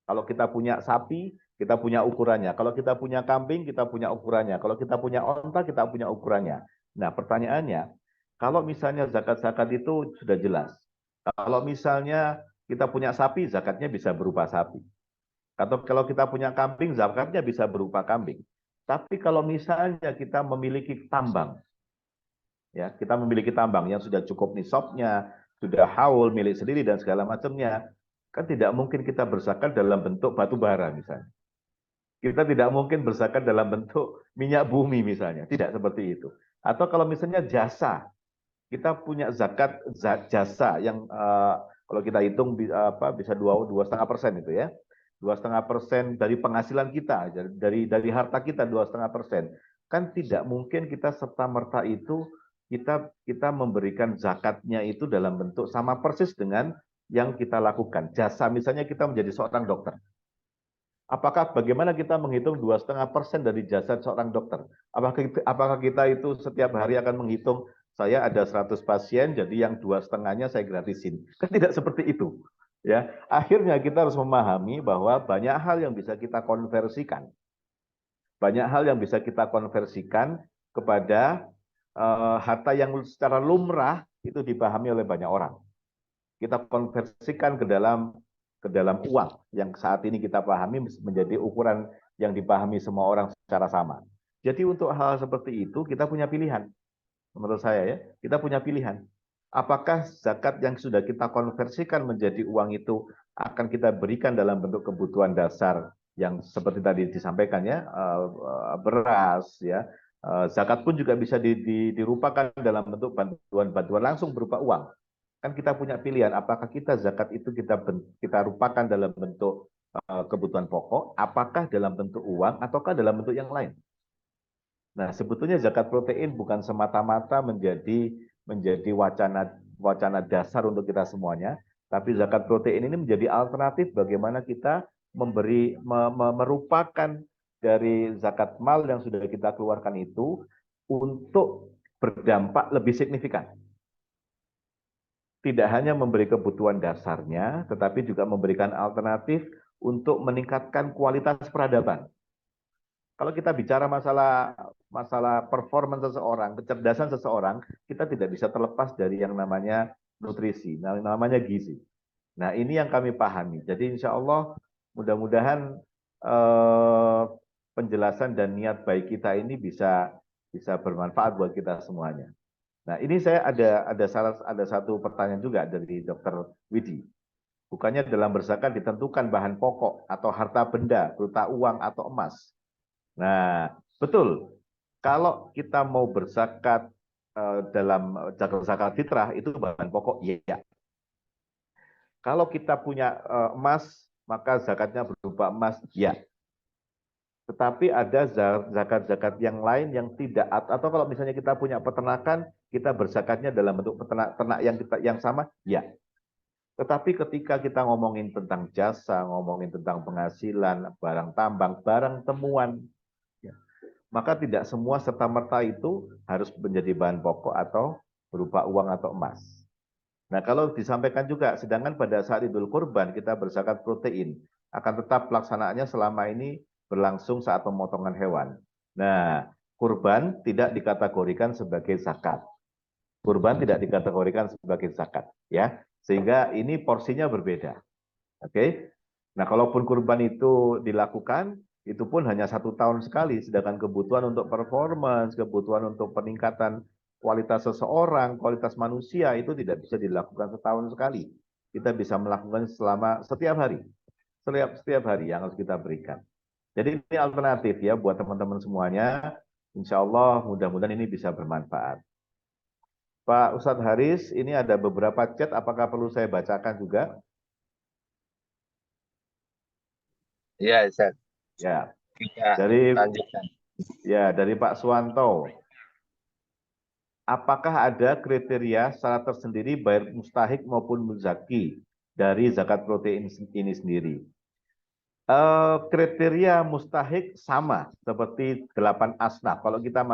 Kalau kita punya sapi, kita punya ukurannya. Kalau kita punya kambing, kita punya ukurannya. Kalau kita punya onta, kita punya ukurannya. Nah, pertanyaannya, kalau misalnya zakat-zakat itu sudah jelas. Kalau misalnya kita punya sapi, zakatnya bisa berupa sapi. Atau kalau kita punya kambing, zakatnya bisa berupa kambing. Tapi kalau misalnya kita memiliki tambang, ya kita memiliki tambang yang sudah cukup nisabnya, sudah haul milik sendiri dan segala macamnya, kan tidak mungkin kita berzakat dalam bentuk batu bara misalnya. Kita tidak mungkin berzakat dalam bentuk minyak bumi misalnya, tidak seperti itu. Atau kalau misalnya jasa, kita punya zakat jasa yang kalau kita hitung bisa 2,5% itu ya, 2,5% dari penghasilan kita, dari harta kita 2,5%. Kan tidak mungkin kita serta merta itu kita memberikan zakatnya itu dalam bentuk sama persis dengan yang kita lakukan. Jasa misalnya kita menjadi seorang dokter. Bagaimana kita menghitung 2,5% dari jasa seorang dokter? Apakah kita itu setiap hari akan menghitung saya ada 100 pasien, jadi yang 2,5-nya saya gratisin? Kan tidak seperti itu. Ya, akhirnya kita harus memahami bahwa banyak hal yang bisa kita konversikan. Banyak hal yang bisa kita konversikan kepada harta yang secara lumrah itu dipahami oleh banyak orang. Kita konversikan ke dalam uang yang saat ini kita pahami menjadi ukuran yang dipahami semua orang secara sama. Jadi untuk hal seperti itu kita punya pilihan. Menurut saya ya, kita punya pilihan. Apakah zakat yang sudah kita konversikan menjadi uang itu akan kita berikan dalam bentuk kebutuhan dasar yang seperti tadi disampaikan ya, beras ya. Zakat pun juga bisa dirupakan dalam bentuk bantuan langsung berupa uang. Kan kita punya pilihan, apakah kita zakat itu kita rupakan dalam bentuk kebutuhan pokok, apakah dalam bentuk uang ataukah dalam bentuk yang lain. Nah, sebetulnya zakat protein bukan semata-mata menjadi wacana dasar untuk kita semuanya, tapi zakat protein ini menjadi alternatif bagaimana kita merupakan dari zakat mal yang sudah kita keluarkan itu untuk berdampak lebih signifikan. Tidak hanya memberi kebutuhan dasarnya, tetapi juga memberikan alternatif untuk meningkatkan kualitas peradaban. Kalau kita bicara masalah performance seseorang, kecerdasan seseorang, kita tidak bisa terlepas dari yang namanya nutrisi, namanya gizi. Nah, ini yang kami pahami. Jadi insya Allah mudah-mudahan penjelasan dan niat baik kita ini bisa bermanfaat buat kita semuanya. Nah, ini saya ada satu pertanyaan juga dari Dr. Widi. Bukannya dalam berzakat ditentukan bahan pokok atau harta benda berupa uang atau emas. Nah, betul. Kalau kita mau berzakat dalam zakat fitrah itu bahan pokok, iya. Kalau kita punya emas, maka zakatnya berupa emas, ya. Tetapi ada zakat-zakat yang lain yang tidak, atau kalau misalnya kita punya peternakan, kita berzakatnya dalam bentuk ternak yang sama, ya. Tetapi ketika kita ngomongin tentang jasa, ngomongin tentang penghasilan, barang tambang, barang temuan, maka tidak semua serta-merta itu harus menjadi bahan pokok atau berupa uang atau emas. Nah, kalau disampaikan juga, sedangkan pada saat Idul Kurban kita berzakat protein, akan tetap pelaksanaannya selama ini berlangsung saat pemotongan hewan. Nah, kurban tidak dikategorikan sebagai zakat. Kurban tidak dikategorikan sebagai zakat, ya. Sehingga ini porsinya berbeda. Oke. Nah, kalaupun kurban itu dilakukan, itu pun hanya 1 tahun sekali, sedangkan kebutuhan untuk performance, kebutuhan untuk peningkatan kualitas seseorang, kualitas manusia itu tidak bisa dilakukan setahun sekali. Kita bisa melakukan selama setiap hari yang harus kita berikan. Jadi ini alternatif ya buat teman-teman semuanya. Insya Allah mudah-mudahan ini bisa bermanfaat. Pak Ustadz Haris, ini ada beberapa chat, apakah perlu saya bacakan juga? Iya, Ustaz. Ya, Kita dari lanjutkan. Pak Suwanto. Apakah ada kriteria secara tersendiri baik mustahik maupun muzaki dari zakat protein ini sendiri? Kriteria mustahik sama seperti 8 asnaf. Kalau kita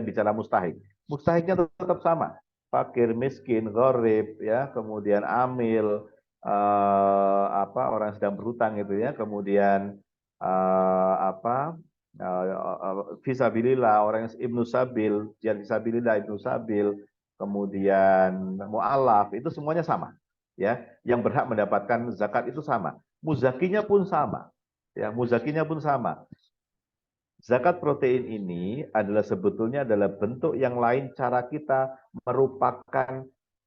bicara mustahik, mustahiknya tetap sama. Fakir, miskin, gharib, ya, kemudian amil, orang sedang berhutang gitu ya, kemudian fisabilillah, orang yang ibnu sabil, jihad fisabilillah, ibnu sabil, kemudian mu'alaf, itu semuanya sama. Ya, yang berhak mendapatkan zakat itu sama. Muzakinya pun sama. Ya, muzakinya pun sama. Zakat protein ini sebetulnya adalah bentuk yang lain cara kita merupakan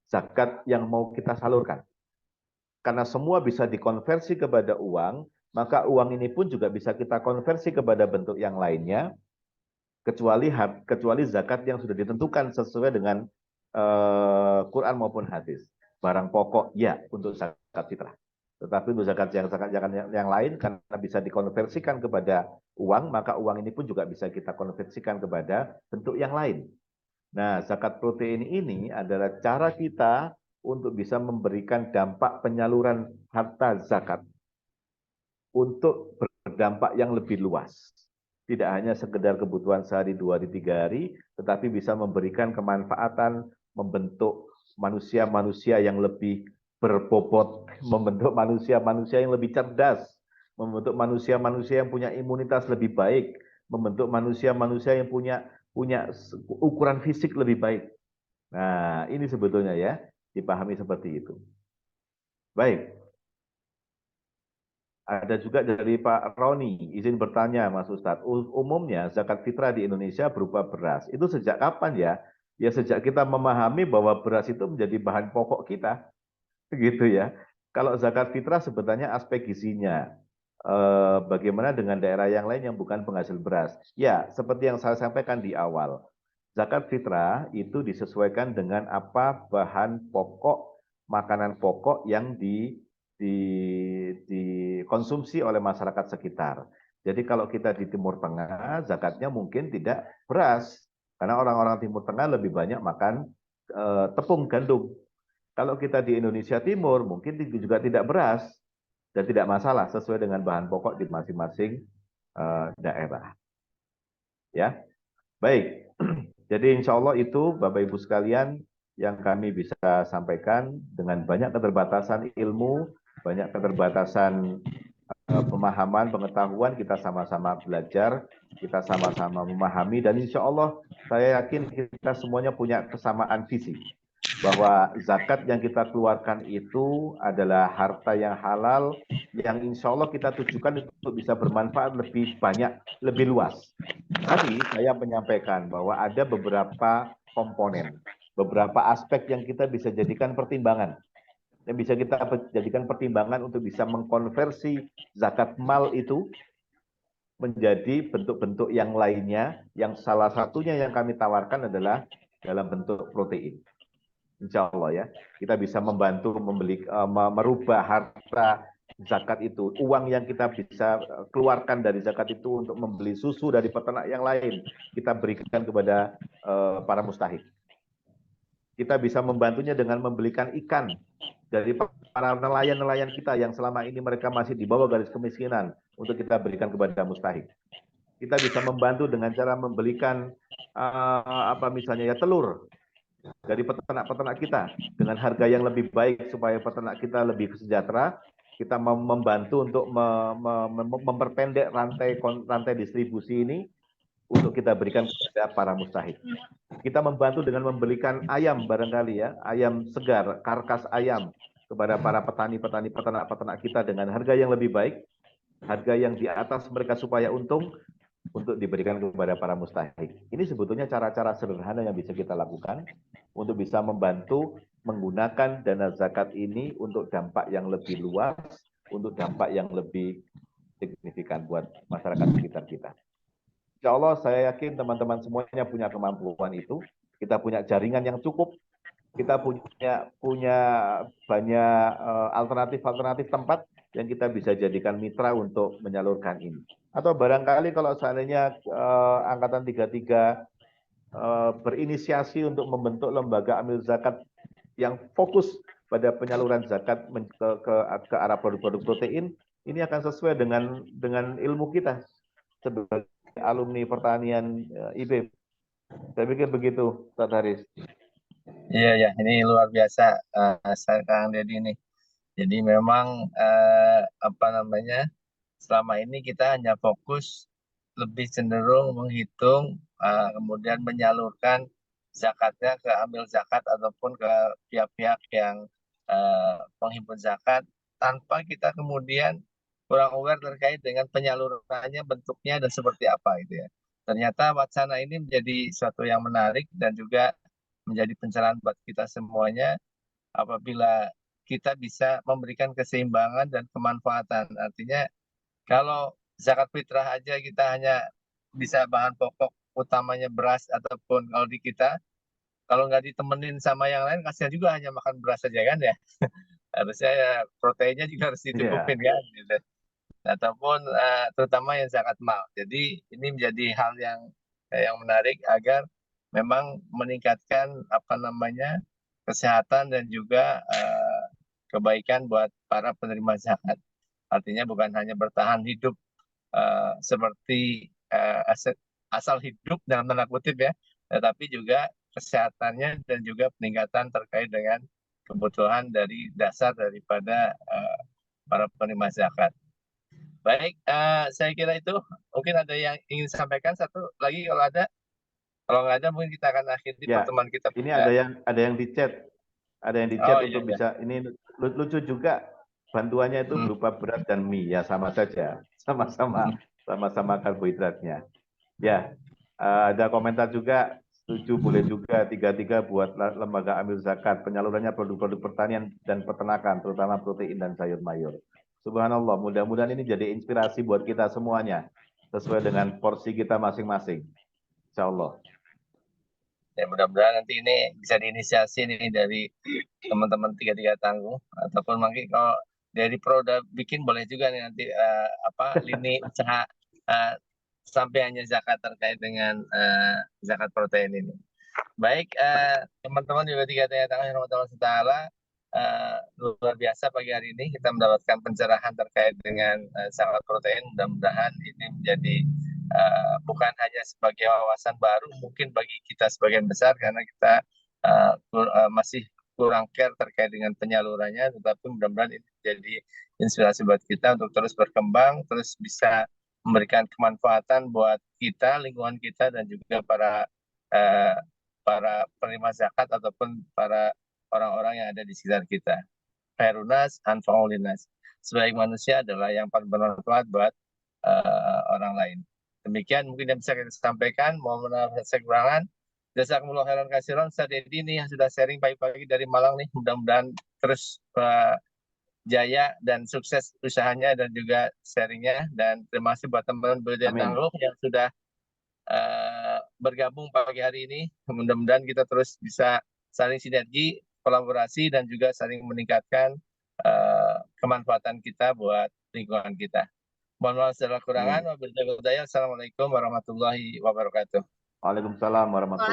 zakat yang mau kita salurkan. Karena semua bisa dikonversi kepada uang, maka uang ini pun juga bisa kita konversi kepada bentuk yang lainnya, kecuali zakat yang sudah ditentukan sesuai dengan Quran maupun hadis. Barang pokok ya untuk zakat fitrah. Tetapi untuk zakat yang lain karena bisa dikonversikan kepada uang, maka uang ini pun juga bisa kita konversikan kepada bentuk yang lain. Nah, zakat protein ini adalah cara kita untuk bisa memberikan dampak penyaluran harta zakat untuk berdampak yang lebih luas. Tidak hanya sekedar kebutuhan sehari, 2 hari, 3 hari, tetapi bisa memberikan kemanfaatan, membentuk manusia-manusia yang lebih berbobot, membentuk manusia-manusia yang lebih cerdas, membentuk manusia-manusia yang punya imunitas lebih baik, membentuk manusia-manusia yang punya ukuran fisik lebih baik. Nah, ini sebetulnya ya, dipahami seperti itu. Baik. Ada juga dari Pak Roni, izin bertanya Mas Ustadz, umumnya zakat fitrah di Indonesia berupa beras. Itu sejak kapan ya? Ya sejak kita memahami bahwa beras itu menjadi bahan pokok kita. Gitu ya. Kalau zakat fitrah sebetulnya aspek gizinya. Bagaimana dengan daerah yang lain yang bukan penghasil beras? Ya, seperti yang saya sampaikan di awal. Zakat fitrah itu disesuaikan dengan apa bahan pokok, makanan pokok yang dikonsumsi oleh masyarakat sekitar. Jadi kalau kita di Timur Tengah, zakatnya mungkin tidak beras, karena orang-orang Timur Tengah lebih banyak makan tepung gandum. Kalau kita di Indonesia Timur, mungkin juga tidak beras dan tidak masalah sesuai dengan bahan pokok di masing-masing daerah. Ya, baik. Jadi insya Allah itu Bapak Ibu sekalian yang kami bisa sampaikan dengan banyak keterbatasan ilmu, banyak keterbatasan pemahaman, pengetahuan, kita sama-sama belajar, kita sama-sama memahami, dan insya Allah saya yakin kita semuanya punya kesamaan visi bahwa zakat yang kita keluarkan itu adalah harta yang halal yang insya Allah kita tujukan untuk bisa bermanfaat lebih banyak, lebih luas. Tadi saya menyampaikan bahwa ada beberapa komponen, beberapa aspek yang kita bisa jadikan pertimbangan. Yang bisa kita jadikan pertimbangan untuk bisa mengkonversi zakat mal itu menjadi bentuk-bentuk yang lainnya, yang salah satunya yang kami tawarkan adalah dalam bentuk protein. Insya Allah ya, kita bisa membantu merubah harta zakat itu, uang yang kita bisa keluarkan dari zakat itu untuk membeli susu dari peternak yang lain, kita berikan kepada para mustahik. Kita bisa membantunya dengan membelikan ikan dari para nelayan-nelayan kita yang selama ini mereka masih di bawah garis kemiskinan untuk kita berikan kepada mustahik. Kita bisa membantu dengan cara membelikan misalnya ya telur dari peternak-peternak kita dengan harga yang lebih baik supaya peternak kita lebih sejahtera. Kita membantu untuk memperpendek rantai distribusi ini untuk kita berikan kepada para mustahik. Kita membantu dengan membelikan ayam barangkali ya, ayam segar, karkas ayam kepada para petani-petani, peternak-peternak kita dengan harga yang lebih baik, harga yang di atas mereka supaya untung, untuk diberikan kepada para mustahik. Ini sebetulnya cara-cara sederhana yang bisa kita lakukan untuk bisa membantu menggunakan dana zakat ini untuk dampak yang lebih luas, untuk dampak yang lebih signifikan buat masyarakat sekitar kita. Insya Allah saya yakin teman-teman semuanya punya kemampuan itu, kita punya jaringan yang cukup, kita punya banyak alternatif tempat yang kita bisa jadikan mitra untuk menyalurkan ini. Atau barangkali kalau seandainya Angkatan 33 berinisiasi untuk membentuk lembaga amil zakat yang fokus pada penyaluran zakat ke arah produk-produk protein, ini akan sesuai dengan ilmu kita sebagai alumni pertanian IB. Saya pikir begitu, Ustaz Haris. Iya ya, ini luar biasa Kang Deddy ini. Jadi memang selama ini kita hanya fokus lebih cenderung menghitung kemudian menyalurkan zakatnya ke amil zakat ataupun ke pihak-pihak yang penghimpun zakat tanpa kita kemudian kurang aware terkait dengan penyalurannya, bentuknya dan seperti apa gitu ya. Ternyata wacana ini menjadi suatu yang menarik dan juga menjadi pencerahan buat kita semuanya apabila kita bisa memberikan keseimbangan dan kemanfaatan. Artinya kalau zakat fitrah aja kita hanya bisa bahan pokok utamanya beras ataupun kalau di kita, kalau nggak ditemenin sama yang lain, kasihan juga hanya makan beras saja kan ya. Harusnya ya, proteinnya juga harus dicukupin kan gitu. Ataupun terutama yang zakat mal. Jadi ini menjadi hal yang menarik agar memang meningkatkan kesehatan dan juga kebaikan buat para penerima zakat. Artinya bukan hanya bertahan hidup seperti asal hidup dalam tanda kutip ya, tetapi juga kesehatannya dan juga peningkatan terkait dengan kebutuhan dari dasar daripada para penerima zakat. Baik, saya kira itu mungkin ada yang ingin disampaikan satu lagi kalau ada. Kalau nggak ada mungkin kita akan akhiri pertemuan kita. Ini ada yang di chat, untuk bisa. Ini lucu juga. Bantuannya itu berupa beras dan mie, ya sama saja, sama-sama karbohidratnya. Ya, ada komentar juga, setuju boleh juga 33 buat lembaga amil zakat, penyalurannya produk-produk pertanian dan peternakan, terutama protein dan sayur mayur. Subhanallah, mudah-mudahan ini jadi inspirasi buat kita semuanya, sesuai dengan porsi kita masing-masing. Insya Allah. Ya mudah-mudahan nanti ini bisa diinisiasi nih dari teman-teman 33 Tangguh ataupun mungkin kalau dari Proda bikin boleh juga nih nanti lini usaha sampaiannya zakat terkait dengan zakat protein ini. Baik, teman-teman juga dikatakan Allah Taala, luar biasa pagi hari ini kita mendapatkan pencerahan terkait dengan zakat protein. Mudah-mudahan ini menjadi bukan hanya sebagai wawasan baru mungkin bagi kita sebagian besar karena kita masih kurang care terkait dengan penyalurannya, tetapi mudah-mudahan ini jadi inspirasi buat kita untuk terus berkembang, terus bisa memberikan kemanfaatan buat kita, lingkungan kita, dan juga para penerima zakat ataupun para orang-orang yang ada di sekitar kita. Khairunas anfa'ulinas. Sebaik manusia adalah yang paling bermanfaat buat orang lain. Demikian mungkin yang bisa kita sampaikan. Mohon maaf saya kekurangan. Jazakumullah khairan katsiran. Ustaz Dedi nih yang sudah sharing pagi-pagi dari Malang nih. Mudah-mudahan terus jaya dan sukses usahanya dan juga sharingnya. Dan terima kasih buat teman-teman Belajar Tangguh yang sudah bergabung pagi hari ini. Mudah-mudahan kita terus bisa saling sinergi, kolaborasi, dan juga saling meningkatkan kemanfaatan kita buat lingkungan kita. Mohon maaf segala kurangan. Wabillahi taufiq. Assalamualaikum warahmatullahi wabarakatuh. Waalaikumsalam warahmatullahi